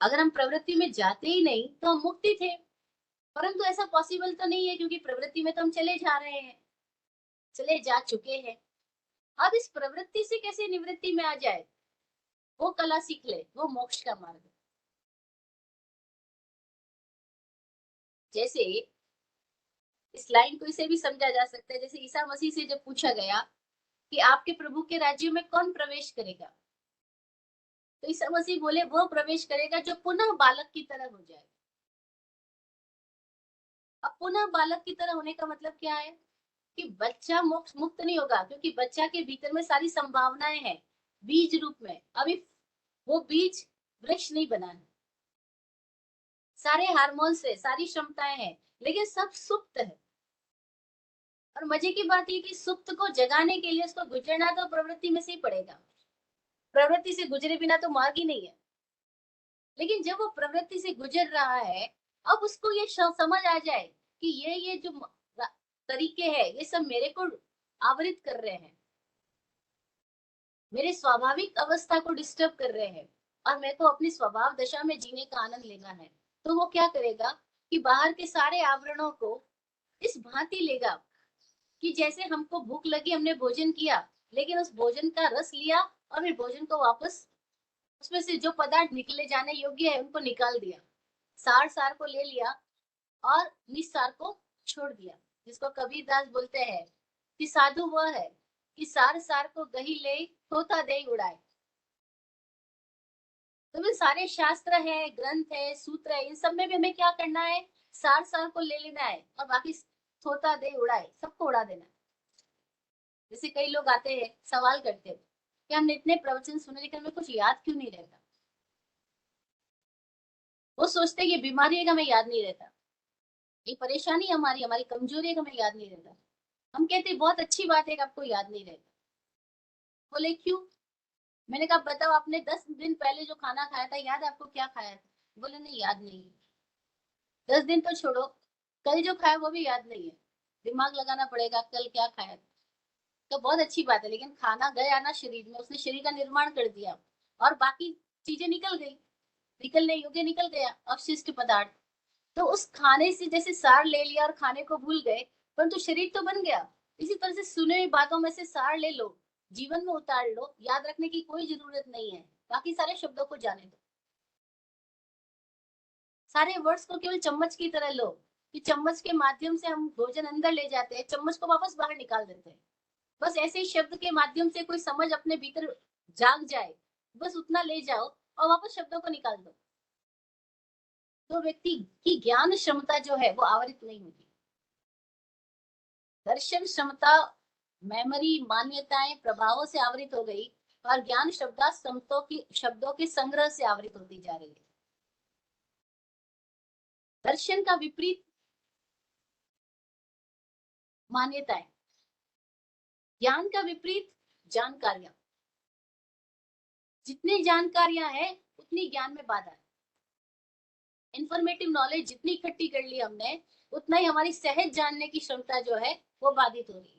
अगर हम प्रवृत्ति में जाते ही नहीं तो हम मुक्ति थे, परंतु ऐसा पॉसिबल तो नहीं है, क्योंकि प्रवृत्ति में तो हम चले जा रहे हैं, चले जा चुके हैं। अब इस प्रवृत्ति से कैसे निवृत्ति में आ जाए, वो कला सीख ले, वो मोक्ष का मार्ग है। जैसे इस लाइन को इसे भी समझा जा सकता है, जैसे ईसा मसीह से जब पूछा गया कि आपके प्रभु के राज्य में कौन प्रवेश करेगा, तो ईसा मसीह बोले वो प्रवेश करेगा जो पुनः बालक की तरह हो जाए। अब पुनः बालक की तरह होने का मतलब क्या है, कि बच्चा मोक्ष मुक्त नहीं होगा, क्योंकि बच्चा के भीतर में सारी संभावनाएं हैं बीज रूप में, अभी वो बीज वृक्ष नहीं बना है, सारे हार्मोन्स है, सारी क्षमताएं हैं, लेकिन सब सुप्त है। और मजे की बात ये कि सुप्त को जगाने के लिए उसको गुजरना तो प्रवृत्ति में से ही पड़ेगा, प्रवृत्ति से गुजरे बिना तो मार्ग ही नहीं है। लेकिन जब वो प्रवृत्ति से गुजर रहा है, अब उसको ये समझ आ जाए कि ये जो तरीके हैं ये सब मेरे को आवृत कर रहे हैं, मेरे स्वाभाविक अवस्था को डिस्टर्ब कर रहे हैं, और मेरे को अपनी स्वभाव दशा में जीने का आनंद लेना है। तो वो क्या करेगा कि बाहर के सारे आवरणों को इस भांति लेगा कि जैसे हमको भूख लगी, हमने भोजन किया, लेकिन उस भोजन का रस लिया और फिर भोजन को वापस, उसमें से जो पदार्थ निकले जाने योग्य है उनको निकाल दिया, सार सार को ले लिया और निस्सार को छोड़ दिया, जिसको कबीरदास बोलते हैं कि साधु वह है कि सार सार को गही ले होता दे उड़ाए। तो वे सारे शास्त्र है, ग्रंथ है, सूत्र है, इन सब में भी हमें क्या करना है, सार सार को ले लेना है और बाकी थोता दे उड़ाए, सबको उड़ा देना है। जैसे कई लोग आते हैं सवाल करते हैं कि हमने इतने प्रवचन सुने लेकिन हमें कुछ याद क्यों नहीं रहता। वो सोचते हैं ये बीमारी है कि हमें याद नहीं रहता, ये परेशानी हमारी हमारी कमजोरी है कि हमें याद नहीं रहता। हम कहते हैं बहुत अच्छी बात है कि आपको याद नहीं रहता। बोले क्यों? मैंने कहा बताओ, आपने 10 दिन पहले जो खाना खाया था याद है आपको, क्या खाया था? बोले नहीं याद नहीं है। 10 दिन तो छोड़ो, कल जो खाया वो भी याद नहीं है। दिमाग लगाना पड़ेगा कल क्या खाया था। तो बहुत अच्छी बात है, लेकिन खाना गया ना शरीर में, उसने शरीर का निर्माण कर दिया और बाकी चीजें निकल गई, निकलने योग्य निकल गया अवशिष्ट पदार्थ। तो उस खाने से जैसे सार ले लिया और खाने को भूल गए, परंतु शरीर तो बन गया। इसी तरह से सुने हुई बातों में से सार ले लो, जीवन में उतार लो, याद रखने की कोई जरूरत नहीं है, बाकी सारे शब्दों को जाने दो। सारे वर्ड्स को केवल चम्मच की तरह लो, कि चम्मच के माध्यम से हम भोजन अंदर ले जाते हैं, चम्मच को वापस बाहर निकाल देते हैं। बस ऐसे ही शब्द के माध्यम से कोई समझ अपने भीतर जाग जाए, बस उतना ले जाओ और वापस शब्दों को निकाल दो। तो व्यक्ति की ज्ञान क्षमता जो है वो आवृत नहीं होती। दर्शन क्षमता मेमोरी मान्यताएं प्रभावों से आवृत हो गई और ज्ञान शब्दों के संग्रह से आवृत होती जा रही है। दर्शन का विपरीत मान्यताएं, ज्ञान का विपरीत जानकारियां। जितनी जानकारियां हैं उतनी ज्ञान में बाधा है। इंफॉर्मेटिव नॉलेज जितनी इकट्ठी कर ली हमने, उतना ही हमारी सहज जानने की क्षमता जो है वो बाधित हो रही है।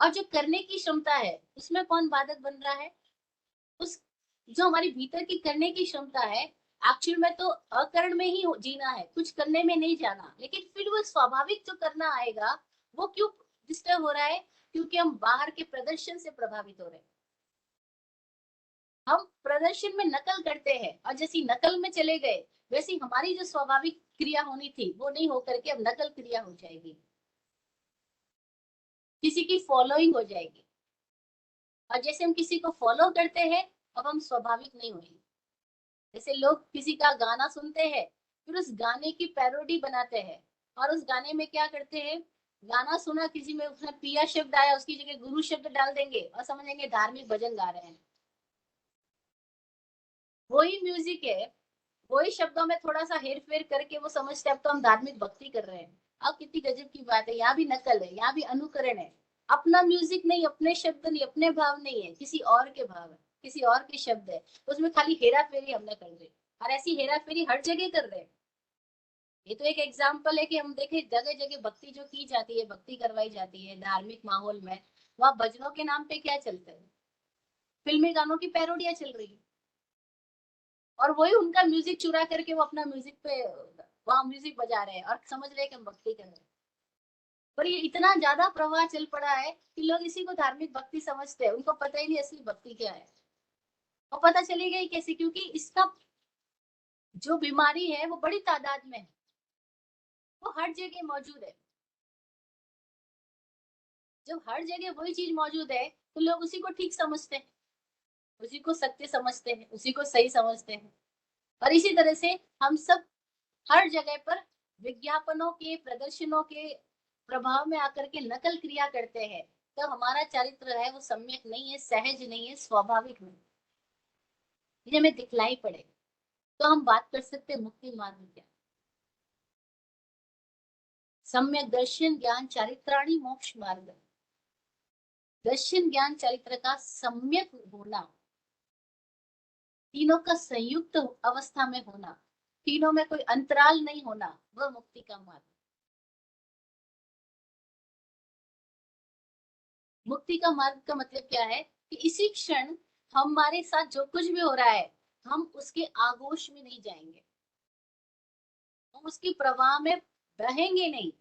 और जो करने की क्षमता है उसमें कौन बाधक बन रहा है? उस जो हमारी भीतर की करने की क्षमता है, एक्चुअल में तो अकर्ण में ही जीना है, कुछ करने में नहीं जाना, लेकिन फिर वो स्वाभाविक जो करना आएगा वो क्यों डिस्टर्ब हो रहा है? क्योंकि हम बाहर के प्रदर्शन से प्रभावित हो रहे हैं। हम प्रदर्शन में नकल करते हैं और जैसी नकल में चले गए, वैसी हमारी जो स्वाभाविक क्रिया होनी थी वो नहीं होकर के अब नकल क्रिया हो जाएगी, किसी की फॉलोइंग हो जाएगी। और जैसे हम किसी को फॉलो करते हैं, अब हम स्वाभाविक नहीं होंगे। जैसे लोग किसी का गाना सुनते हैं, फिर उस गाने की पैरोडी बनाते हैं और उस गाने में क्या करते हैं, गाना सुना किसी में, उसमें पिया शब्द आया, उसकी जगह गुरु शब्द डाल देंगे और समझेंगे धार्मिक भजन गा रहे हैं। वही म्यूजिक है, वही शब्दों में थोड़ा सा हेर फेर करके वो समझते हैं अब तो हम धार्मिक भक्ति कर रहे हैं। अब कितनी गजब की बात है, यहाँ भी नकल है, यहाँ भी अनुकरण है। अपना म्यूजिक नहीं, अपने शब्द नहीं, अपने भाव नहीं है, किसी और के भाव है, किसी और के शब्द है, उसमें खाली हेरा फेरी हमने कर दी। और ऐसी हेरा फेरी हर जगह कर रहे हैं। ये तो एक एग्जाम्पल है कि हम देखें जगह जगह भक्ति जो की जाती है, भक्ति करवाई जाती है धार्मिक माहौल में, वहाँ भजनों के नाम पे क्या चलता है, फिल्मी गानों की पैरोडियां चल रही है। और वही उनका म्यूजिक चुरा करके वो अपना म्यूजिक पे वहां म्यूजिक बजा रहे हैं और समझ रहे हैं कि हम भक्ति कर रहे हैं। पर ये इतना ज्यादा प्रवाह चल पड़ा है कि लोग इसी को धार्मिक भक्ति समझते हैं, उनको पता ही नहीं असली भक्ति क्या है। और पता चली गई कैसे? क्योंकि इसका जो बीमारी है वो बड़ी तादाद में है, वो हर जगह मौजूद है। जब हर जगह वही चीज मौजूद है तो लोग उसी को ठीक समझते हैं, उसी को सत्य समझते हैं, उसी को सही समझते हैं। और इसी तरह से हम सब हर जगह पर विज्ञापनों के प्रदर्शनों के प्रभाव में आकर के नकल क्रिया करते हैं। तो हमारा चरित्र है वो सम्यक नहीं है, सहज नहीं है, स्वाभाविक नहीं, ये हमें दिखलाई पड़े। तो हम बात कर सकते हैं मुक्ति मार्ग क्या, सम्यक दर्शन ज्ञान चारित्राणी मोक्ष मार्ग। दर्शन ज्ञान चरित्र का सम्यक होना, तीनों का संयुक्त अवस्था में होना, तीनों में कोई अंतराल नहीं होना, वह मुक्ति का मार्ग। मुक्ति का मार्ग का मतलब क्या है कि इसी क्षण हमारे साथ जो कुछ भी हो रहा है, हम उसके आगोश में नहीं जाएंगे, हम उसकी प्रवाह में बहेंगे नहीं।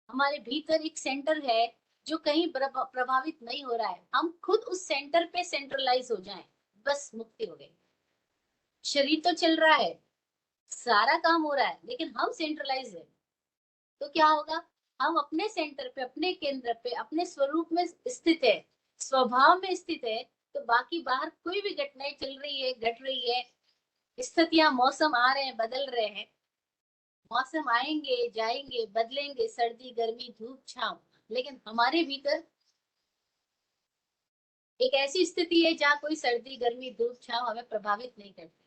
हमारे भीतर एक सेंटर है जो कहीं प्रभावित नहीं हो रहा है, हम खुद उस सेंटर पे सेंट्रलाइज हो जाएं, बस मुक्ति हो गई। शरीर तो चल रहा है, सारा काम हो रहा है, लेकिन हम सेंट्रलाइज है। तो क्या होगा, हम अपने सेंटर पे, अपने केंद्र पे, अपने स्वरूप में स्थित है, स्वभाव में स्थित है। तो बाकी बाहर कोई भी घटनाएं चल रही है, घट रही है, स्थितियां, मौसम आ रहे हैं, बदल रहे हैं, मौसम आएंगे जाएंगे, बदलेंगे, सर्दी गर्मी धूप छांव, लेकिन हमारे भीतर एक ऐसी स्थिति है जहाँ कोई सर्दी गर्मी धूप छांव हमें प्रभावित नहीं करती,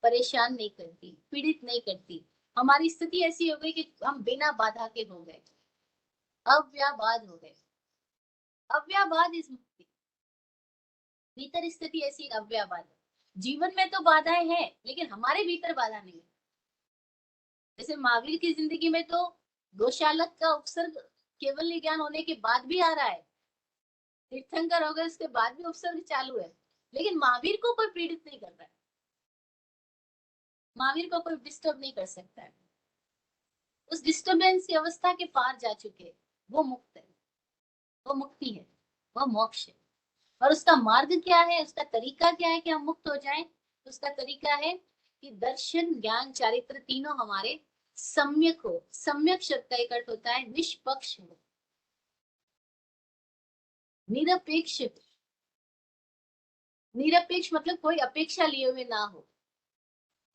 परेशान नहीं करती, पीड़ित नहीं करती। हमारी स्थिति ऐसी हो गई कि हम बिना बाधा के हो गए, अव्याबाद हो गए। अव्याबाद इस मुक्ति, भीतर स्थिति ऐसी अव्याबाद है। जीवन में तो बाधाएं हैं, लेकिन हमारे भीतर बाधा नहीं है। जैसे महावीर की जिंदगी में तो गौशालक का उपसर्ग केवल ज्ञान होने के बाद भी आ रहा है, तीर्थंकर हो गए उसके बाद भी उपसर्ग चालू है, लेकिन महावीर को कोई पीड़ित नहीं कर रहा है, महावीर को कोई डिस्टर्ब नहीं कर सकता है। उस डिस्टर्बेंस की अवस्था के पार जा चुके, वो मुक्त है, वो मुक्ति है, वो मोक्ष है। और उसका मार्ग क्या है, उसका तरीका क्या है कि हम मुक्त हो जाएं? उसका तरीका है कि दर्शन ज्ञान चारित्र तीनों हमारे सम्यक हो। सम्यक शब्द का एक अर्थ होता है निष्पक्ष हो, निरपेक्ष। निरपेक्ष मतलब कोई अपेक्षा लिए हुए ना हो।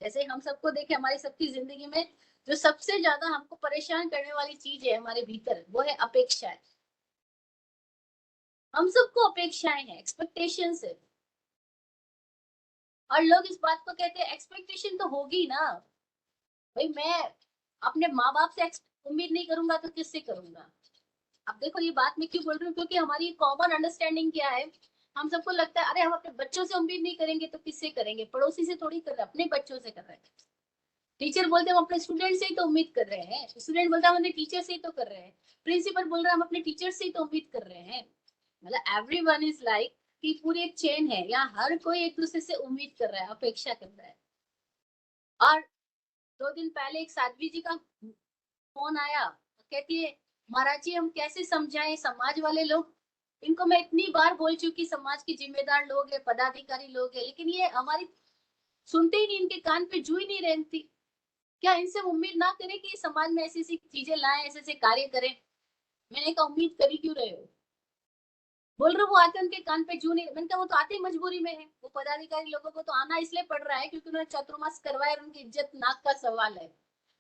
जैसे हम सबको देखे, हमारी सबकी जिंदगी में जो सबसे ज्यादा हमको परेशान करने वाली चीज है हमारे भीतर, वो है अपेक्षाएं। हम सबको अपेक्षाएं हैं, एक्सपेक्टेशंस है। और लोग इस बात को कहते हैं एक्सपेक्टेशन तो होगी ना, भाई मैं अपने माँ बाप से उम्मीद नहीं करूंगा तो किससे करूंगा। अब देखो ये बात मैं क्यों बोल रही हूँ, क्योंकि हमारी कॉमन अंडरस्टैंडिंग क्या है, हम सबको लगता है अरे हम अपने बच्चों से उम्मीद नहीं करेंगे तो किससे करेंगे, पड़ोसी से थोड़ी कर रहे हैं, अपने बच्चों से कर रहे हैं। टीचर बोलते हैं हम अपने स्टूडेंट से ही तो उम्मीद कर रहे हैं, स्टूडेंट बोलता है हम अपने टीचर से ही तो कर रहे हैं, प्रिंसिपल बोल रहा है हम अपने टीचर से ही तो उम्मीद कर रहे हैं। मतलब एवरीवन इज लाइक कि पूरी एक चेन है, यहाँ हर कोई एक दूसरे से उम्मीद कर रहा है, अपेक्षा कर रहा है। और 2 दिन पहले एक साध्वी जी का फोन आया, कहती है महाराज जी हम कैसे समझाएं, समाज वाले लोग, इनको मैं इतनी बार बोल चुकी, समाज के जिम्मेदार लोग है, पदाधिकारी लोग है, लेकिन ये हमारी सुनते ही नहीं, इनके कान पे जू ही नहीं रहती। क्या इनसे उम्मीद ना करें कि समाज में ऐसी ऐसी चीजें लाएं, ऐसे ऐसे कार्य करें? मैंने कहा उम्मीद करी क्यों रहे हो? बोल रहे वो आते उनके कान पे जू नहीं, मैंने कहा वो तो आते ही मजबूरी में है, वो पदाधिकारी लोगों को तो आना इसलिए पड़ रहा है क्योंकि उन्होंने चतुर्मास करवाया और उनकी इज्जत नाक का सवाल है।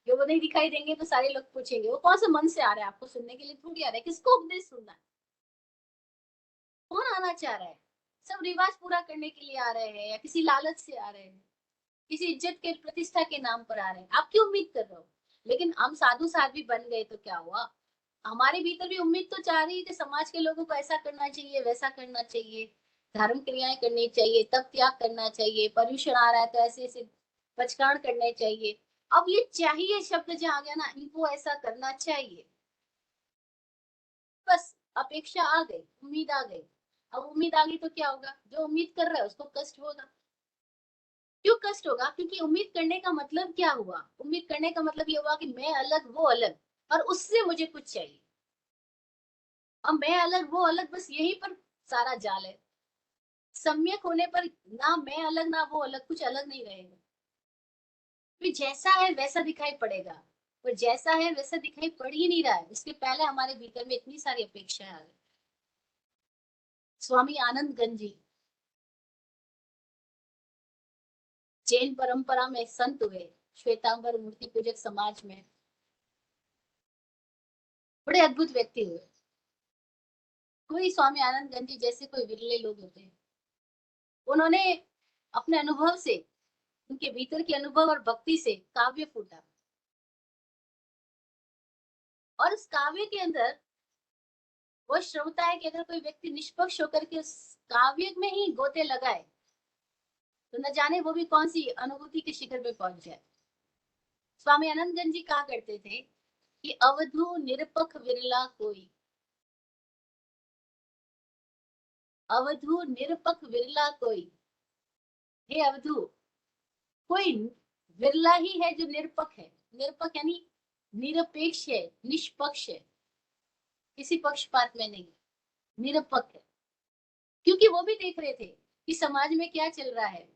जो वो नहीं दिखाई देंगे तो सारे लोग पूछेंगे, वो कौन से मन से आ रहा है, आपको सुनने के लिए थोड़ी आ रहा है, किसको उपदेश सुनना है, कौन आना चाह रहा है? सब रिवाज पूरा करने के लिए आ रहे हैं या किसी लालच से आ रहे हैं, किसी इज्जत के प्रतिष्ठा के नाम पर आ रहे हैं, आप क्यों उम्मीद कर रहे हो? लेकिन हम साधु साध्वी बन गए तो क्या हुआ, हमारे भीतर भी उम्मीद तो चाह रही है कि समाज के लोगों को ऐसा करना चाहिए, वैसा करना चाहिए, धर्म क्रियाएं करनी चाहिए, तप त्याग करना चाहिए, पर्यूषण आ रहा है तो ऐसे ऐसे बचकान करने चाहिए। अब ये चाहिए शब्द जहाँ आ गया ना, इनको ऐसा करना चाहिए, बस अपेक्षा आ गई, उम्मीद आ गई। अब उम्मीद आ गई तो क्या होगा, जो उम्मीद कर रहा है उसको कष्ट होगा। क्यों कष्ट होगा? क्योंकि उम्मीद करने का मतलब क्या हुआ, उम्मीद करने का मतलब ये हुआ कि मैं अलग वो अलग, और उससे मुझे कुछ चाहिए। अब मैं अलग वो अलग, बस यही पर सारा जाल है। सम्यक होने पर ना मैं अलग ना वो अलग, कुछ अलग नहीं रहेगा। फिर जैसा है वैसा दिखाई पड़ेगा, पर जैसा है वैसा दिखाई पड़ ही नहीं रहा है, इसके पहले हमारे भीतर में इतनी सारी अपेक्षाएं आ गई। स्वामी आनंद गंज जी जैन परंपरा में संत हुए, श्वेतांबर मूर्ति पूजक समाज में बड़े अद्भुत व्यक्ति हुए। कोई स्वामी आनंद गंज जी जैसे कोई विरले लोग होते हैं। उन्होंने अपने अनुभव से, उनके भीतर के अनुभव और भक्ति से काव्य फूटा, और उस काव्य के अंदर वो श्रमता है कि अगर कोई व्यक्ति निष्पक्ष होकर के उस काव्य में ही गोते लगाए तो न जाने वो भी कौन सी अनुभूति के शिखर पे पहुंच जाए। स्वामी आनंदगंज जी कहा करते थे कि अवधू निरपख विरला कोई, अवधू निरपख विरला कोई, हे अवधू, कोई विरला ही है जो निरपख है। निरपख यानी निरपेक्ष है, निष्पक्ष है, किसी पक्षपात में नहीं, निरपख है। क्योंकि वो भी देख रहे थे कि समाज में क्या चल रहा है।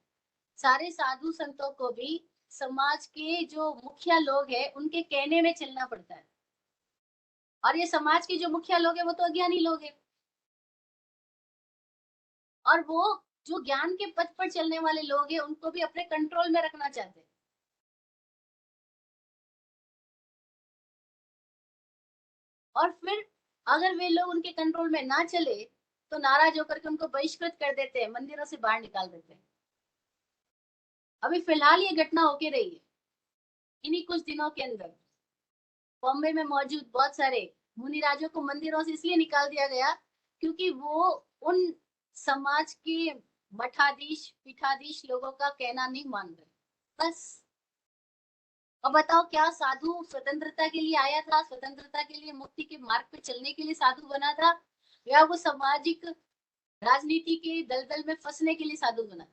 सारे साधु संतों को भी समाज के जो मुखिया लोग हैं उनके कहने में चलना पड़ता है, और ये समाज के जो मुखिया लोग हैं वो तो अज्ञानी लोग हैं, और वो जो ज्ञान के पथ पर चलने वाले लोग हैं उनको भी अपने कंट्रोल में रखना चाहते हैं। और फिर अगर वे लोग उनके कंट्रोल में ना चले तो नाराज होकर के उनको बहिष्कृत कर देते हैं, मंदिरों से बाहर निकाल देते हैं। अभी फिलहाल ये घटना होके रही है इन्हीं कुछ दिनों के अंदर। बॉम्बे में मौजूद बहुत सारे मुनिराजों को मंदिरों से इसलिए निकाल दिया गया क्योंकि वो उन समाज के मठाधीश पीठाधीश लोगों का कहना नहीं मान रहे। बस। अब बताओ, क्या साधु स्वतंत्रता के लिए आया था, स्वतंत्रता के लिए मुक्ति के मार्ग पे चलने के लिए साधु बना था, या वो सामाजिक राजनीति के दलदल में फंसने के लिए साधु बना?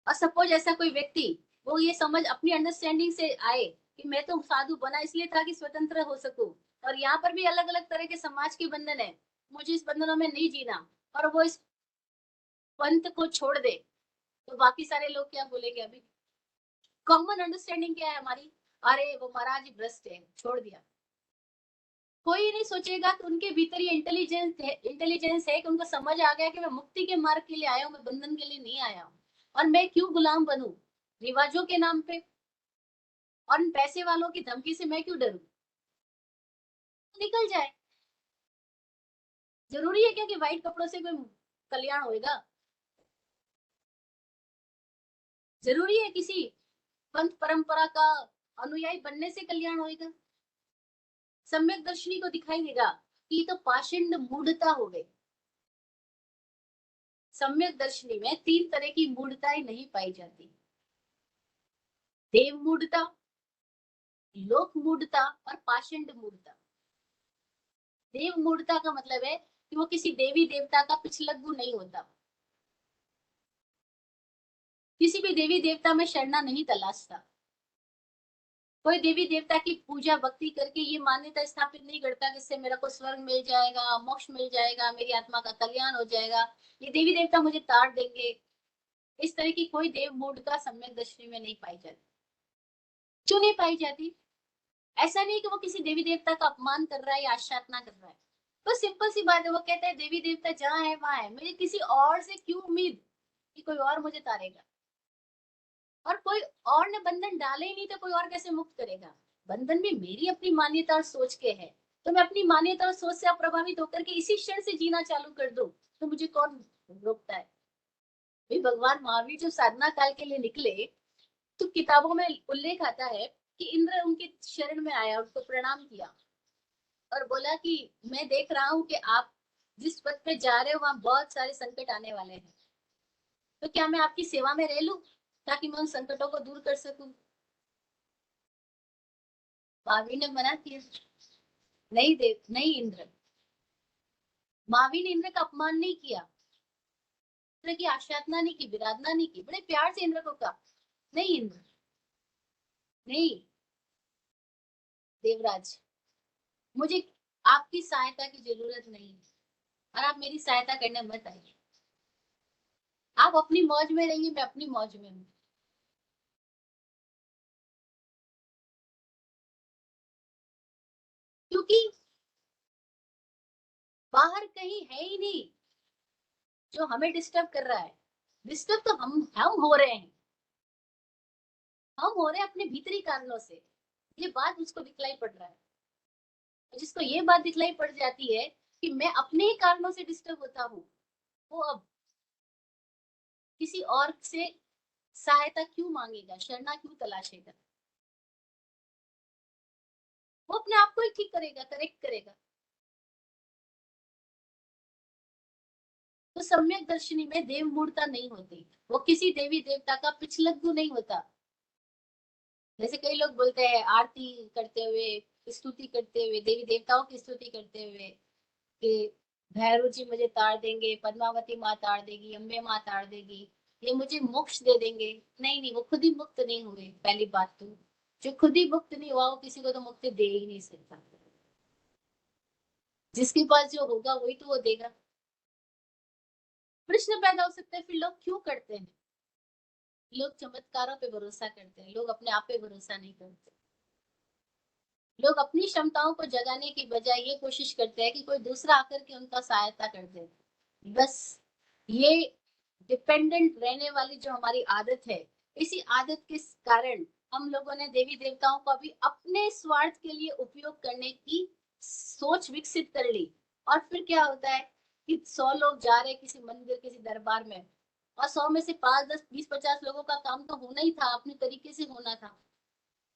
और सपोज ऐसा कोई व्यक्ति वो ये समझ अपनी अंडरस्टैंडिंग से आए कि मैं तो साधु बना इसलिए था कि स्वतंत्र हो सकूं, और यहाँ पर भी अलग अलग तरह के समाज के बंधन है, मुझे इस बंधनों में नहीं जीना, और वो इस पंथ को छोड़ दे, तो बाकी सारे लोग क्या बोलेंगे? अभी कॉमन अंडरस्टैंडिंग क्या है हमारी? अरे वो महाराज ही भ्रष्ट है, छोड़ दिया। कोई नहीं सोचेगा कि उनके भीतर ये इंटेलिजेंस है कि उनको समझ आ गया कि मैं मुक्ति के मार्ग के लिए आया हूँ, मैं बंधन के लिए नहीं आया हूँ, और मैं क्यों गुलाम बनूं रिवाजों के नाम पे, और इन पैसे वालों की धमकी से मैं क्यों डरूं? निकल जाए। जरूरी है क्या कि व्हाइट कपड़ों से कोई कल्याण होएगा? जरूरी है किसी पंथ परंपरा का अनुयायी बनने से कल्याण होएगा? सम्यक दर्शनी को दिखाई देगा कि ये तो पाषंड मूढ़ता हो गई। सम्यक दर्शनी में तीन तरह की मूढ़ताएं नहीं पाई जाती: देव मूढ़ता, लोक मूढ़ता और पाषंड मूढ़ता। देव मूढ़ता का मतलब है कि वो किसी देवी देवता का पिछलग्गू नहीं होता, किसी भी देवी देवता में शरणा नहीं तलाशता, कोई देवी देवता की पूजा भक्ति करके ये मान्यता स्थापित नहीं करता कि इससे मेरा को स्वर्ग मिल जाएगा, मोक्ष मिल जाएगा, मेरी आत्मा का कल्याण हो जाएगा, ये देवी देवता मुझे तार देंगे। इस तरह की कोई देव मूढ़ता सम्यक दृष्टि में नहीं पाई जाती। क्यों नहीं पाई जाती? ऐसा नहीं कि वो किसी देवी देवता का अपमान कर रहा है या आश्चादना कर रहा है, तो सिंपल सी बात है, वो कहता है देवी देवता जहाँ है वहां है, मुझे किसी और से क्यों उम्मीद कि कोई और मुझे तारेगा? और कोई और ने बंधन डाले ही नहीं तो कोई और कैसे मुक्त करेगा? बंधन भी मेरी अपनी मान्यता और सोच के है, तो मैं अपनी मान्यता और सोच से प्रभावित होकर के इसी क्षण से जीना चालू कर दूं, तो मुझे कौन रोकता है? भाई भगवान महावीर जो साधना काल के लिए निकले, तो किताबों में उल्लेख आता है कि इंद्र उनके शरण में आया, उनको प्रणाम किया और बोला कि मैं देख रहा हूँ कि आप जिस पथ पे जा रहे हो वहां बहुत सारे संकट आने वाले हैं, तो क्या मैं आपकी सेवा में रह लूं ताकि मैं उन संकटों को दूर कर सकूं? महावीर ने मना किया, नहीं देव, नहीं इंद्र। महावीर ने इंद्र का अपमान नहीं किया, इंद्र की आश्वासना नहीं की, विराधना नहीं की, बड़े प्यार से इंद्र को कहा, नहीं इंद्र, नहीं देवराज, मुझे आपकी सहायता की जरूरत नहीं है, और आप मेरी सहायता करने मत आइए। आप अपनी मौज में रहिए, मैं अपनी मौज में हूँ। क्योंकि बाहर कहीं है ही नहीं जो हमें डिस्टर्ब कर रहा है। डिस्टर्ब तो हम हो रहे हैं, हम हो रहे हैं अपने भीतरी कारणों से। ये बात उसको दिखलाई पड़ रहा है, जिसको ये बात दिखलाई पड़ जाती है कि मैं अपने ही कारणों से डिस्टर्ब होता हूँ, वो अब किसी और से सहायता क्यों मांगेगा, शरणा क्यों तलाशेगा? वो अपने आप को ही ठीक करेगा, करेक्ट करेगा। तो सम्यक दर्शनी में देव मूर्ता नहीं होती, वो किसी देवी देवता का पिछलग्गू नहीं होता। जैसे कई लोग बोलते हैं आरती करते हुए, स्तुति करते हुए, देवी देवताओं की स्तुति करते हुए कि भैरव जी मुझे तार देंगे, पद्मावती माँ तार देगी, अम्बे माँ तार देगी, ये मुझे मोक्ष दे देंगे। नहीं नहीं, वो खुद ही मुक्त नहीं हुए। पहली बात तो, जो खुद ही मुक्त नहीं हुआ वो किसी को तो मुक्ति दे ही नहीं सकता। जिसके पास जो होगा वही तो वो देगा। प्रश्न पैदा हो सकता है फिर लोग क्यों करते हैं? लोग चमत्कारों पे भरोसा करते हैं, लोग अपने आप पे भरोसा नहीं करते। लोग अपनी क्षमताओं को जगाने की बजाय ये कोशिश करते हैं कि कोई दूसरा आकर के उनका सहायता कर दे। बस ये डिपेंडेंट रहने वाली जो हमारी आदत है, इसी आदत के कारण हम लोगों ने देवी देवताओं को भी अपने स्वार्थ के लिए उपयोग करने की सोच विकसित कर ली। और फिर क्या होता है कि 100 लोग जा रहे हैं किसी मंदिर, किसी दरबार में, और 100 में से 5, 10, 20, 50 लोगों का काम तो होना ही था, अपने तरीके से होना था,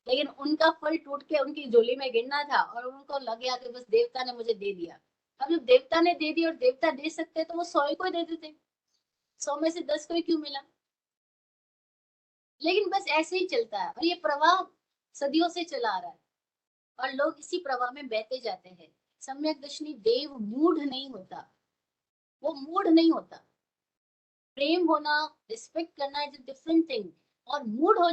लेकिन उनका फल टूट के उनकी झोली में गिरना था और उनको लग गया कि बस देवता ने मुझे दे दिया। अब जब देवता ने दे दी और देवता दे सकते तो वो 100 को दे देते, 100 में से 10 को ही क्यों मिला? लेकिन बस ऐसे ही चलता है और ये प्रवाह सदियों से चला आ रहा है और लोग इसी प्रवाह में बहते जाते हैं। सम्यक दर्शनी देव मूढ़ नहीं होता, वो मूढ़ नहीं होता। प्रेम होना, रिस्पेक्ट करना इज डिफरेंट थिंग। और मूड हो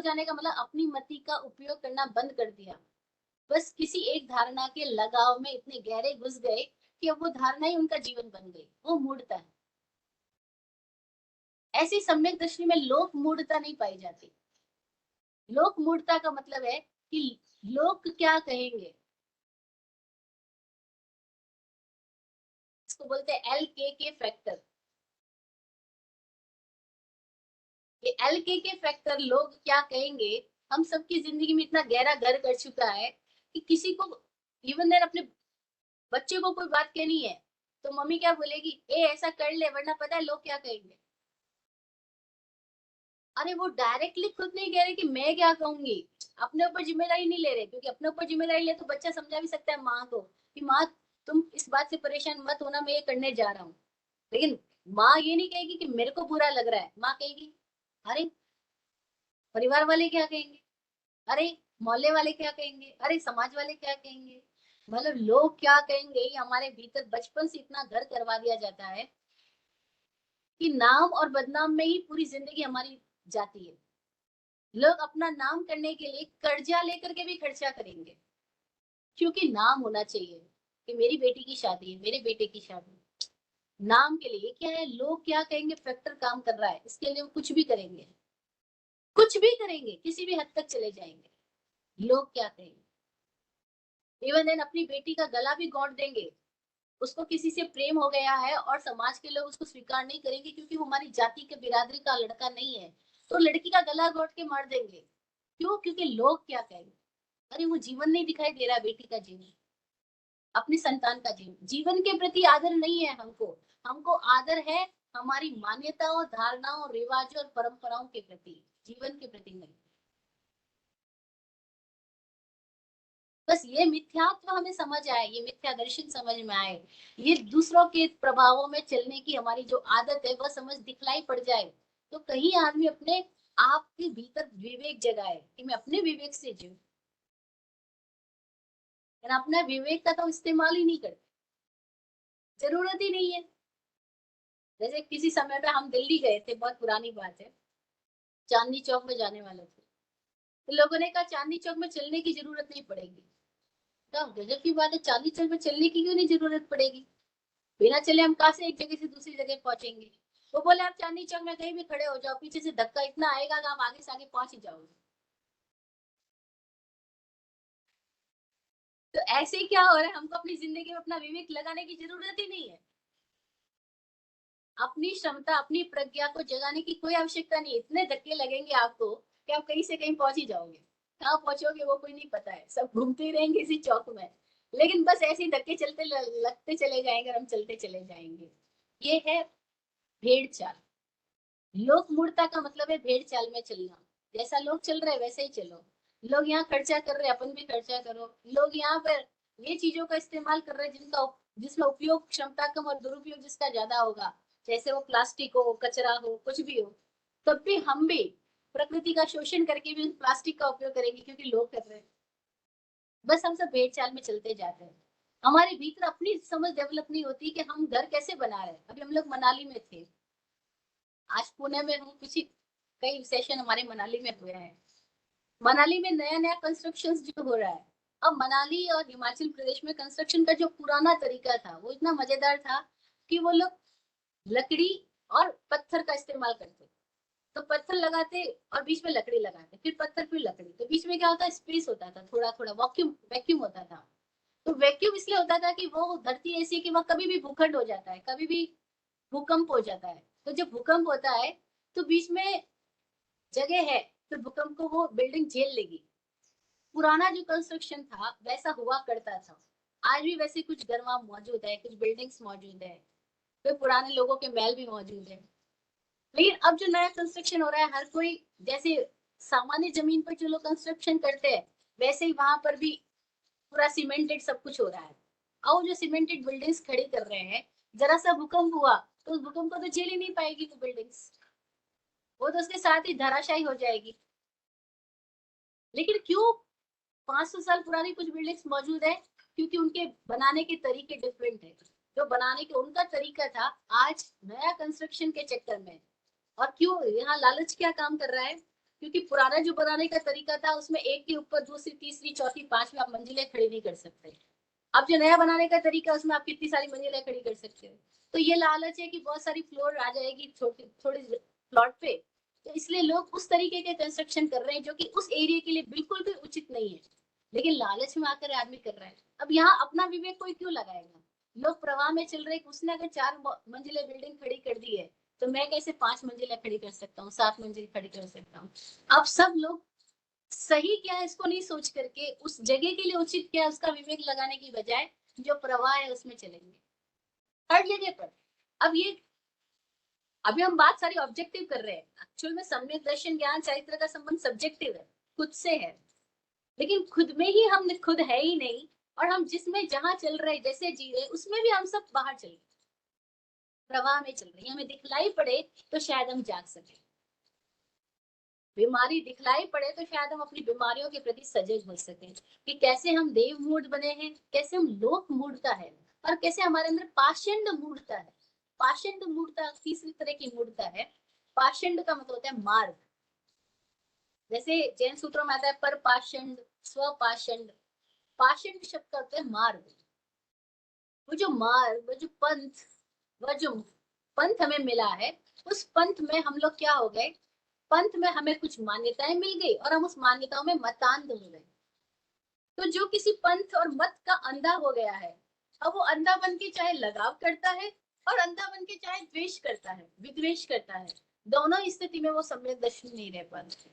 जाने का मतलब अपनी मति का उपयोग करना बंद कर दिया। बस किसी एक धारणा के लगाव में इतने गहरे घुस गए कि अब वो धारणा ही उनका जीवन बन गई, वो मूर्ता है। ऐसी सम्यक दृष्टि में लोक मूर्ता नहीं पाई जाती। लोक मूर्ता का मतलब है कि लोग क्या कहेंगे, इसको बोलते हैं LKK फैक्टर। ये LKK फैक्टर, लोग क्या कहेंगे, हम सबकी जिंदगी में इतना गहरा घर कर चुका है कि किसी को इवन देन अपने बच्चे को कोई बात कहनी है तो मम्मी क्या बोलेगी, ए ऐसा कर ले वरना पता है लोग क्या कहेंगे। अरे वो डायरेक्टली खुद नहीं कह रहे कि मैं क्या कहूंगी, अपने ऊपर जिम्मेदारी नहीं ले रहे, क्योंकि अपने ऊपर जिम्मेदारी ले तो बच्चा समझा भी सकता है माँ को कि माँ तुम इस बात से परेशान मत होना, मैं ये करने जा रहा हूँ। लेकिन माँ ये नहीं कहेगी कि मेरे को बुरा लग रहा है, माँ कहेगी अरे परिवार वाले क्या कहेंगे, अरे मोहल्ले वाले क्या कहेंगे, अरे समाज वाले क्या कहेंगे। मतलब लोग क्या कहेंगे ये हमारे भीतर बचपन से इतना घर करवा दिया जाता है कि नाम और बदनाम में ही पूरी जिंदगी हमारी जाती है। लोग अपना नाम करने के लिए कर्जा लेकर के भी खर्चा करेंगे, क्योंकि नाम होना चाहिए कि मेरी बेटी की शादी है, मेरे बेटे की शादी है। नाम के लिए क्या है, लोग क्या कहेंगे फैक्टर काम कर रहा है, इसके लिए वो कुछ भी करेंगे, कुछ भी करेंगे, किसी भी हद तक चले जाएंगे। लोग क्या कहेंगे, इवन देन अपनी बेटी का गला भी घोंट देंगे। उसको किसी से प्रेम हो गया है और समाज के लोग उसको स्वीकार नहीं करेंगे क्योंकि वो हमारी जाति के बिरादरी का लड़का नहीं है, तो लड़की का गला घोंट के मार देंगे। क्यों? क्योंकि लोग क्या कहेंगे। अरे वो जीवन नहीं दिखाई दे रहा, बेटी का जीवन, अपनी संतान का जीवन, जीवन के प्रति आदर नहीं है हमको। हमको आदर है हमारी मान्यताओं, धारणाओं, रिवाजों और परंपराओं के प्रति, जीवन के प्रति नहीं। बस ये मिथ्यात्व हमें समझ आए, ये मिथ्या दर्शन समझ में आए, ये दूसरों के प्रभावों में चलने की हमारी जो आदत है वह समझ दिखलाई पड़ जाए, तो कहीं आदमी अपने आप के भीतर विवेक जगाए कि मैं अपने विवेक से जीऊं। अपना विवेक का तो इस्तेमाल ही नहीं करते, जरूरत ही नहीं है। जैसे किसी समय पे हम दिल्ली गए थे, बहुत पुरानी बात है, चांदनी चौक में जाने वाले थे, तो लोगों ने कहा चांदनी चौक में चलने की जरूरत नहीं पड़ेगी। तो गजब की बात है, चांदनी चौक में चलने की क्यों नहीं जरूरत पड़ेगी, बिना चले हम कहाँ से एक जगह से दूसरी जगह पहुंचेंगे। वो बोले आप चांदनी चौक में कहीं भी खड़े हो जाओ, पीछे से धक्का इतना आएगा कि आप आगे से आगे पहुंच ही जाओगे। तो ऐसे क्या हो रहा है, हमको अपनी जिंदगी में अपना विवेक लगाने की जरूरत ही नहीं है। अपनी क्षमता, अपनी प्रज्ञा को जगाने की कोई आवश्यकता नहीं है। इतने धक्के लगेंगे आपको कि आप कहीं से कहीं पहुंच ही जाओगे। कहाँ पहुंचोगे वो कोई नहीं पता है, सब घूमते ही रहेंगे इसी चौक में। लेकिन बस ऐसे ही धक्के चलते लगते चले जाएंगे और हम चलते चले जाएंगे। ये है भेड़ चाल। लोक मूर्ता का मतलब है भेड़ चाल में चलना, जैसा लोग चल रहे हैं वैसे ही चलो। लोग यहाँ खर्चा कर रहे हैं, अपन भी खर्चा करो। लोग यहाँ पर ये चीजों का इस्तेमाल कर रहे हैं जिसमें उपयोग क्षमता कम और दुरुपयोग जिसका ज्यादा होगा, जैसे वो प्लास्टिक हो, कचरा हो, कुछ भी हो, तब भी हम भी प्रकृति का शोषण करके भी उस प्लास्टिक का उपयोग करेंगे क्योंकि लोग कर रहे हैं। बस हम सब भेड़ चाल में चलते जाते हैं। हमारे भीतर अपनी समझ डेवलप नहीं होती कि हम घर कैसे बना रहे हैं। अभी हम लोग मनाली में थे, आज पुणे में हूँ, कुछ कई सेशन हमारे मनाली में हुए हैं। मनाली में नया नया कंस्ट्रक्शन जो हो रहा है। अब मनाली और हिमाचल प्रदेश में कंस्ट्रक्शन का जो पुराना तरीका था वो इतना मजेदार था कि वो लोग लकड़ी और पत्थर का इस्तेमाल करते, तो पत्थर लगाते और बीच में लकड़ी लगाते, फिर पत्थर फिर लकड़ी, तो बीच में क्या होता है, स्पेस होता था, थोड़ा थोड़ा वैक्यूम वैक्यूम होता था। तो वैक्यूम इसलिए होता था कि वो धरती ऐसी है कि वह कभी भी भूखंड हो जाता है, कभी भी भूकंप हो जाता है। तो जब भूकंप होता है तो बीच में जगह है, तो भूकंप को वो बिल्डिंग झेल लेगी। पुराना जो कंस्ट्रक्शन था वैसा हुआ करता था। आज भी वैसे कुछ घर वहां मौजूद है, कुछ बिल्डिंग्स मौजूद है, फिर पुराने लोगों के महल भी मौजूद है। लेकिन अब जो नया कंस्ट्रक्शन हो रहा है, हर कोई जैसे सामान्य जमीन पर जो लोग कंस्ट्रक्शन करते हैं वैसे ही वहां पर भी पूरा सीमेंटेड सब कुछ हो रहा है। और जो सीमेंटेड बिल्डिंग्स खड़ी कर रहे हैं, जरा सा भूकंप हुआ तो उस भूकंप को तो झेल ही नहीं पाएगी वो बिल्डिंग्स, वो तो उसके साथ ही धराशायी हो जाएगी। लेकिन क्यों 500 साल पुरानी कुछ बिल्डिंग्स मौजूद है? क्योंकि उनके बनाने के तरीके डिफरेंट है। जो बनाने के उनका तरीका था, आज नया कंस्ट्रक्शन के चक्कर में। और क्यों यहाँ लालच क्या काम कर रहा है? क्योंकि पुराना जो बनाने का तरीका था उसमें एक के ऊपर दूसरी तीसरी चौथी पांचवी आप मंजिलें खड़ी नहीं कर सकते। अब जो नया बनाने का तरीका उसमें आप कितनी सारी मंजिलें खड़ी कर सकते हो। तो ये लालच है कि बहुत सारी फ्लोर आ जाएगी छोटी थोड़ी प्लॉट पे, तो इसलिए लोग उस तरीके के कंस्ट्रक्शन कर रहे हैं जो कि उस एरिया के लिए बिल्कुल भी उचित नहीं है। लेकिन लालच में आकर आदमी कर रहा है। अब यहाँ अपना विवेक कोई क्यों लगाएगा? लोग प्रवाह में चल रहे, उसने अगर 4 मंजिलें बिल्डिंग खड़ी कर दी है, तो मैं कैसे 5 मंजिलें खड़ी कर सकता हूँ, 7 मंजिल खड़ी कर सकता हूँ? अब सब लोग सही क्या है इसको नहीं सोच करके उस जगह के लिए उचित क्या है उसका विवेक लगाने की बजाय जो प्रवाह है उसमें चलेंगे हर जगह पर। अब ये अभी हम बात सारी ऑब्जेक्टिव कर रहे हैं, एक्चुअल में सम्यक दर्शन ज्ञान चरित्र का संबंध सब्जेक्टिव है, खुद से है। लेकिन खुद में ही हम खुद है ही नहीं, और हम जिसमें जहां चल रहे जैसे जी रहे उसमें भी हम सब बाहर चल रहे, प्रवाह में चल रहे हैं। हमें दिखलाई पड़े तो शायद हम जाग सके, बीमारी दिखलाई पड़े तो शायद हम अपनी बीमारियों के प्रति सजग हो सके, कि कैसे हम देव मूड बने हैं, कैसे हम लोक मूर्ता है, और कैसे हमारे अंदर पाषंड मूर्ता है। पाषंड मूर्ता तीसरी तरह की मूर्ता है। पाषंड का मतलब होता है मार्ग। जैसे जैन सूत्रों में आता है पर पाषंड, स्वपाषंड। पाषंड शब्द का होता है मार्ग। वो जो मार्ग, वो जो पंथ, वह जो पंथ हमें मिला है, उस पंथ में हम लोग क्या हो गए, पंथ में हमें कुछ मान्यताएं मिल गई और हम उस मान्यताओं में मतांध हो गए। तो जो किसी पंथ और मत का अंधा हो गया है, अब वो अंधा बन के चाहे लगाव करता है और अंधा बन के चाहे द्वेष करता है, विद्वेष करता है, दोनों स्थिति में वो सम्यक दर्शन नहीं रह पाता।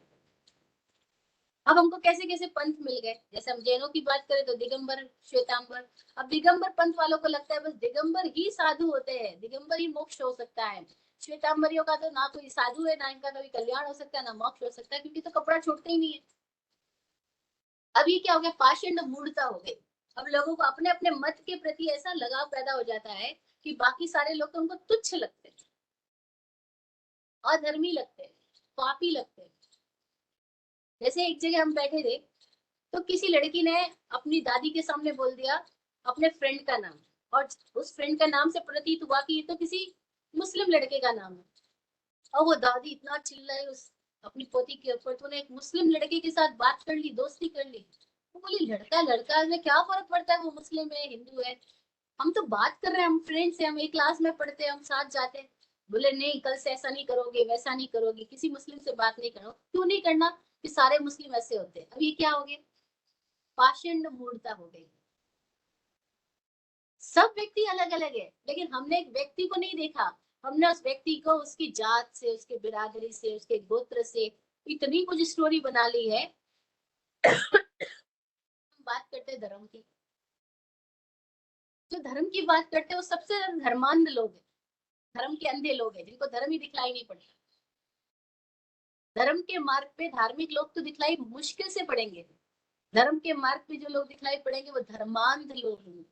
अब हमको कैसे कैसे पंथ मिल गए, जैसे हम जैनों की बात करें तो दिगंबर, श्वेतांबर। अब दिगंबर पंथ वालों को लगता है बस दिगंबर ही साधु होते हैं, दिगंबर ही मोक्ष हो सकता है। श्वेतांबरियों का तो ना कोई साधु है, ना इनका कभी कल्याण हो सकता है, ना मोक्ष हो सकता है, क्योंकि तो कपड़ा छोड़ते ही नहीं है। अब ये क्या हो गया, पाषंड मूर्ता हो गई। अब लोगों को अपने अपने मत के प्रति ऐसा लगाव पैदा हो जाता है कि बाकी सारे लोग तो उनको तुच्छ लगते हैं, अधर्मी लगते हैं, पापी लगते हैं। जैसे एक जगह हम बैठे थे, तो किसी लड़की ने अपनी दादी के सामने बोल दिया अपने फ्रेंड का नाम, और उस फ्रेंड का नाम से प्रतीत हुआ कि ये तो किसी मुस्लिम लड़के का नाम है। और वो दादी इतना चिल्लाई उस अपनी पोती के ऊपर, तूने एक मुस्लिम लड़के के साथ बात कर ली, दोस्ती कर ली। वो बोली लड़का लड़का में क्या फर्क पड़ता है, वो मुस्लिम है हिंदू है, हम तो बात कर रहे हैं, हम फ्रेंड्स हैं, हम एक क्लास में पढ़ते हैं, हम साथ जाते हैं। बोले नहीं, कल से ऐसा नहीं करोगे, वैसा नहीं करोगे, किसी मुस्लिम से बात नहीं करो। क्यों नहीं करना? कि सारे मुस्लिम ऐसे होते हैं। अब ये क्या हो गया, पाषाण मूर्ता हो गई। सब व्यक्ति अलग अलग है, लेकिन हमने एक व्यक्ति को नहीं देखा, हमने उस व्यक्ति को उसकी जात से, उसके बिरादरी से, उसके गोत्र से इतनी कुछ स्टोरी बना ली है। हम बात करते हैं धर्म की, जो धर्म की बात करते हैं वो सबसे धर्मांध लोग हैं, धर्म के अंधे लोग हैं, जिनको धर्म ही दिखलाई नहीं पड़ता। धर्म के मार्ग पे धार्मिक लोग तो दिखलाई मुश्किल से पड़ेंगे, धर्म के मार्ग पे जो लोग दिखलाई पड़ेंगे वो धर्मांध लोग हैं,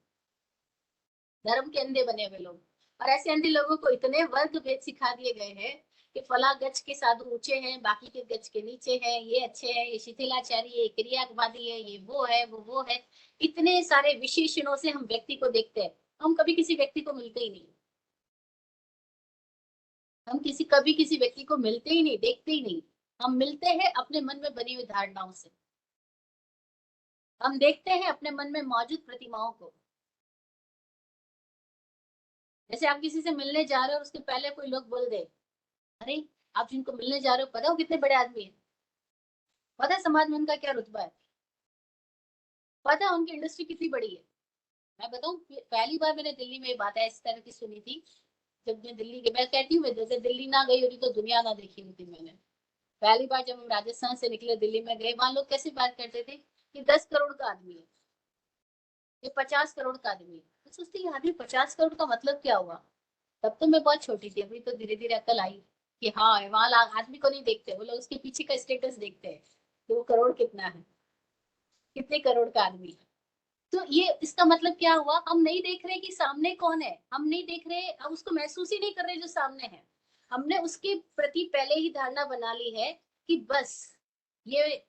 धर्म के अंधे बने हुए लोग। और ऐसे अंधे लोगों को इतने वर्ग भेद सिखा दिए गए हैं कि फला गज के साधु ऊंचे हैं, बाकी के गज के नीचे हैं, ये अच्छे हैं, ये शिथिलाचारी है, ये क्रियावादी है, ये वो है, वो है। इतने सारे विशेषणों से हम व्यक्ति को देखते हैं, हम कभी किसी व्यक्ति को मिलते ही नहीं, हम कभी किसी व्यक्ति को मिलते ही नहीं, देखते ही नहीं। हम मिलते हैं अपने मन में बनी हुई धारणाओं से, हम देखते हैं अपने मन में मौजूद प्रतिमाओं को। जैसे आप किसी से मिलने जा रहे हो और उसके पहले कोई लोग बोल दे, अरे आप जिनको मिलने जा रहे हो पता हो कितने बड़े आदमी है, पता है समाज में उनका क्या रुतबा है, पता है उनकी इंडस्ट्री कितनी बड़ी है। मैं बताऊं, पहली बार मैंने दिल्ली में ये बात है इस तरह की सुनी थी, जब मैं दिल्ली गई, मैं कहती हूँ मैं जैसे दिल्ली ना गई होती तो दुनिया ना देखी होती मैंने। पहली बार जब हम राजस्थान से निकले दिल्ली में गए, वहां लोग कैसे बात करते थे कि 10 करोड़ का आदमी है, ये 50 करोड़ का आदमी है। तो सोचती ये आदमी 50 करोड़ का मतलब क्या हुआ। तब तो मैं बहुत छोटी थी, अभी तो धीरे धीरे अकल आई कि हाँ वहां आदमी को नहीं देखते, वो लोग उसके पीछे का स्टेटस देखते हैं कि वो करोड़ कितना है, कितने करोड़ का आदमी है। तो ये इसका मतलब क्या हुआ, हम नहीं देख रहे कि सामने कौन है, हम नहीं देख रहे, हम उसको महसूस ही नहीं कर रहे जो सामने है। हमने उसके प्रति पहले ही धारणा बना ली है कि बस ये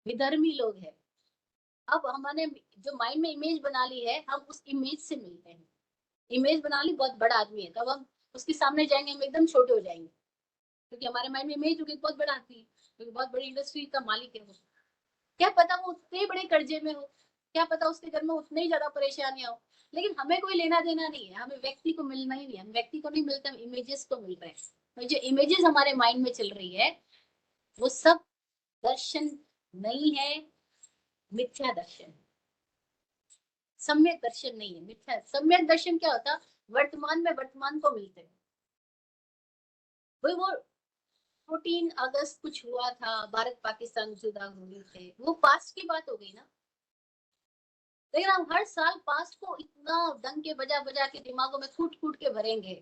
विधर्मी लोग हैं। अब हमने जो माइंड में इमेज बना ली है, हम उस इमेज से मिलते हैं। इमेज बना ली बहुत बड़ा आदमी है, तब हम उसके सामने जाएंगे हम एकदम छोटे हो जाएंगे, क्योंकि हमारे माइंड में इमेज होगी बहुत बड़ा आदमी है, क्योंकि बहुत बड़ी इंडस्ट्री का मालिक है वो। क्या पता वो उतने बड़े कर्जे में हो, क्या पता उसके घर में उतने ही ज्यादा परेशानियां हो, लेकिन हमें कोई लेना देना नहीं है, हमें व्यक्ति को मिलना ही नहीं है, हम व्यक्ति को नहीं मिलते, हम इमेजेस को मिल रहे हैं। तो जो इमेजेस हमारे माइंड में चल रही है वो सब दर्शन नहीं है, मिथ्या दर्शन। सम्यक दर्शन नहीं है, मिथ्या। सम्यक दर्शन क्या होता, वर्तमान में वर्तमान को मिलते हैं। वो 14 अगस्त कुछ हुआ था, भारत पाकिस्तान जुदा हुए थे, वो पास्ट की बात हो गई ना। लेकिन हम हर साल पास्ट को इतना डंक के बजा बजा के दिमागों में कूट कूट के भरेंगे,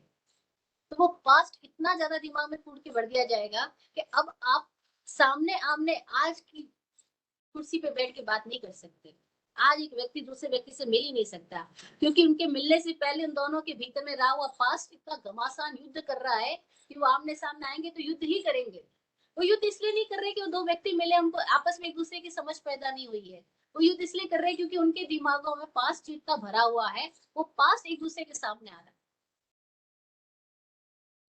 तो वो पास्ट इतना ज्यादा दिमाग में कूट के भर दिया जाएगा कि अब आप सामने आमने आज की कुर्सी पे बैठ के बात नहीं कर सकते। आज एक व्यक्ति दूसरे व्यक्ति से मिल ही नहीं सकता, क्योंकि उनके मिलने से पहले उन दोनों के भीतर में रहा हुआ पास्ट इतना घमासान युद्ध कर रहा है कि वो आमने सामने आएंगे तो युद्ध ही करेंगे। वो युद्ध इसलिए नहीं कर रहे कि वो दो व्यक्ति मिले, उनको आपस में एक दूसरे की समझ पैदा नहीं हुई है। वो युद्ध इसलिए कर रहे हैं क्योंकि उनके दिमागों में पास्ट जितना भरा हुआ है, वो पास्ट एक दूसरे के सामने आ रहा है।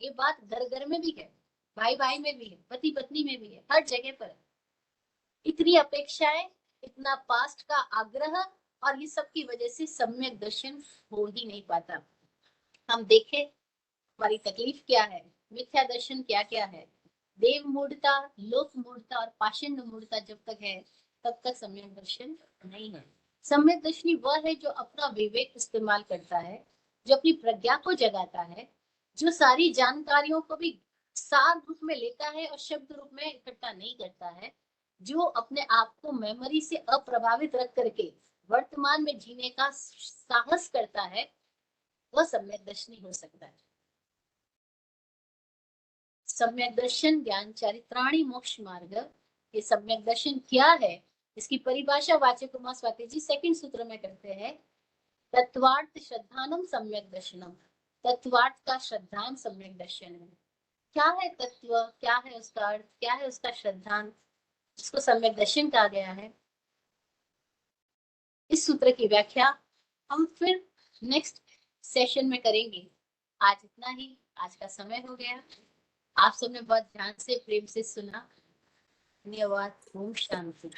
ये बात घर घर में भी है, भाई भाई में भी है, पति पत्नी में भी है, हर जगह पर है। इतनी अपेक्षाएं, इतना पास्ट का आग्रह, और ये सब की वजह से सम्यक दर्शन हो ही नहीं पाता। हम देखें हमारी तकलीफ क्या है, मिथ्या दर्शन क्या क्या है। देव मूढ़ता, लोक मूढ़ता और पाषंड मूढ़ता जब तक है तब तक सम्यक दर्शन नहीं है। सम्यक दर्शनी वह है जो अपना विवेक इस्तेमाल करता है, जो अपनी प्रज्ञा को जगाता है, जो सारी जानकारियों को भी सार रूप में लेता है और शब्द रूप में इकट्ठा नहीं करता है, जो अपने आप को मेमोरी से अप्रभावित रख करके वर्तमान में जीने का साहस करता है, वह सम्यक दर्शनी हो सकता है। सम्यक दर्शन ज्ञान चारित्राणी मोक्ष मार्ग, ये सम्यक दर्शन क्या है, इसकी परिभाषा वाचक उमा स्वाति जी सेकंड सूत्र में करते हैं। तत्वार्थ श्रद्धानम सम्यक दर्शनम, तत्वार्थ का श्रद्धान सम्यक दर्शन है। क्या है तत्व, क्या है उसका अर्थ, क्या है उसका श्रद्धान, जिसको सम्यक दर्शन कहा गया है। इस सूत्र की व्याख्या हम फिर नेक्स्ट सेशन में करेंगे। आज इतना ही, आज का समय हो गया। आप सबने बहुत ध्यान से प्रेम से सुना, धन्यवाद। ओम शांति।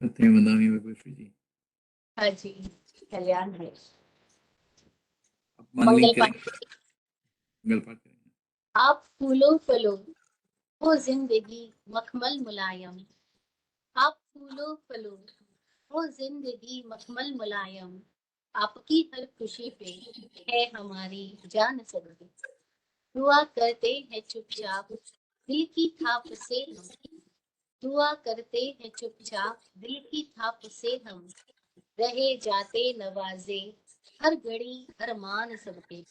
जी। हाँ जी, कल्याण है। मंगल मंगल पाठ करेंगे। आप फूलो फलो वो जिंदगी मखमल मुलायम, आप फूलो फलो वो जिंदगी मखमल मुलायम, आपकी हर खुशी पे है हमारी जान सदकी। दुआ करते हैं चुपचाप दिल की थाप से हम, दुआ करते हैं चुपचाप दिल की थाप से हम, रहे जाते नवाजे हर घड़ी अरमान सबके,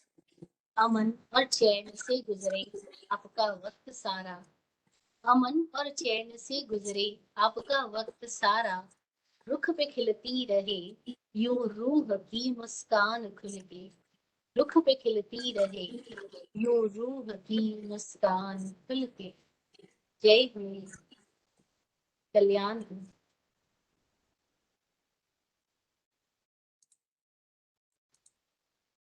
अमन और चैन से गुजरे आपका वक्त सारा, अमन और चैन से गुजरे आपका वक्त सारा, रुख पे खिलती रहे यूं रूह की मुस्कान खुल के, रुख पे खिलती रहे यूं रूह की मुस्कान खुल के। जय हो, कल्याण हो।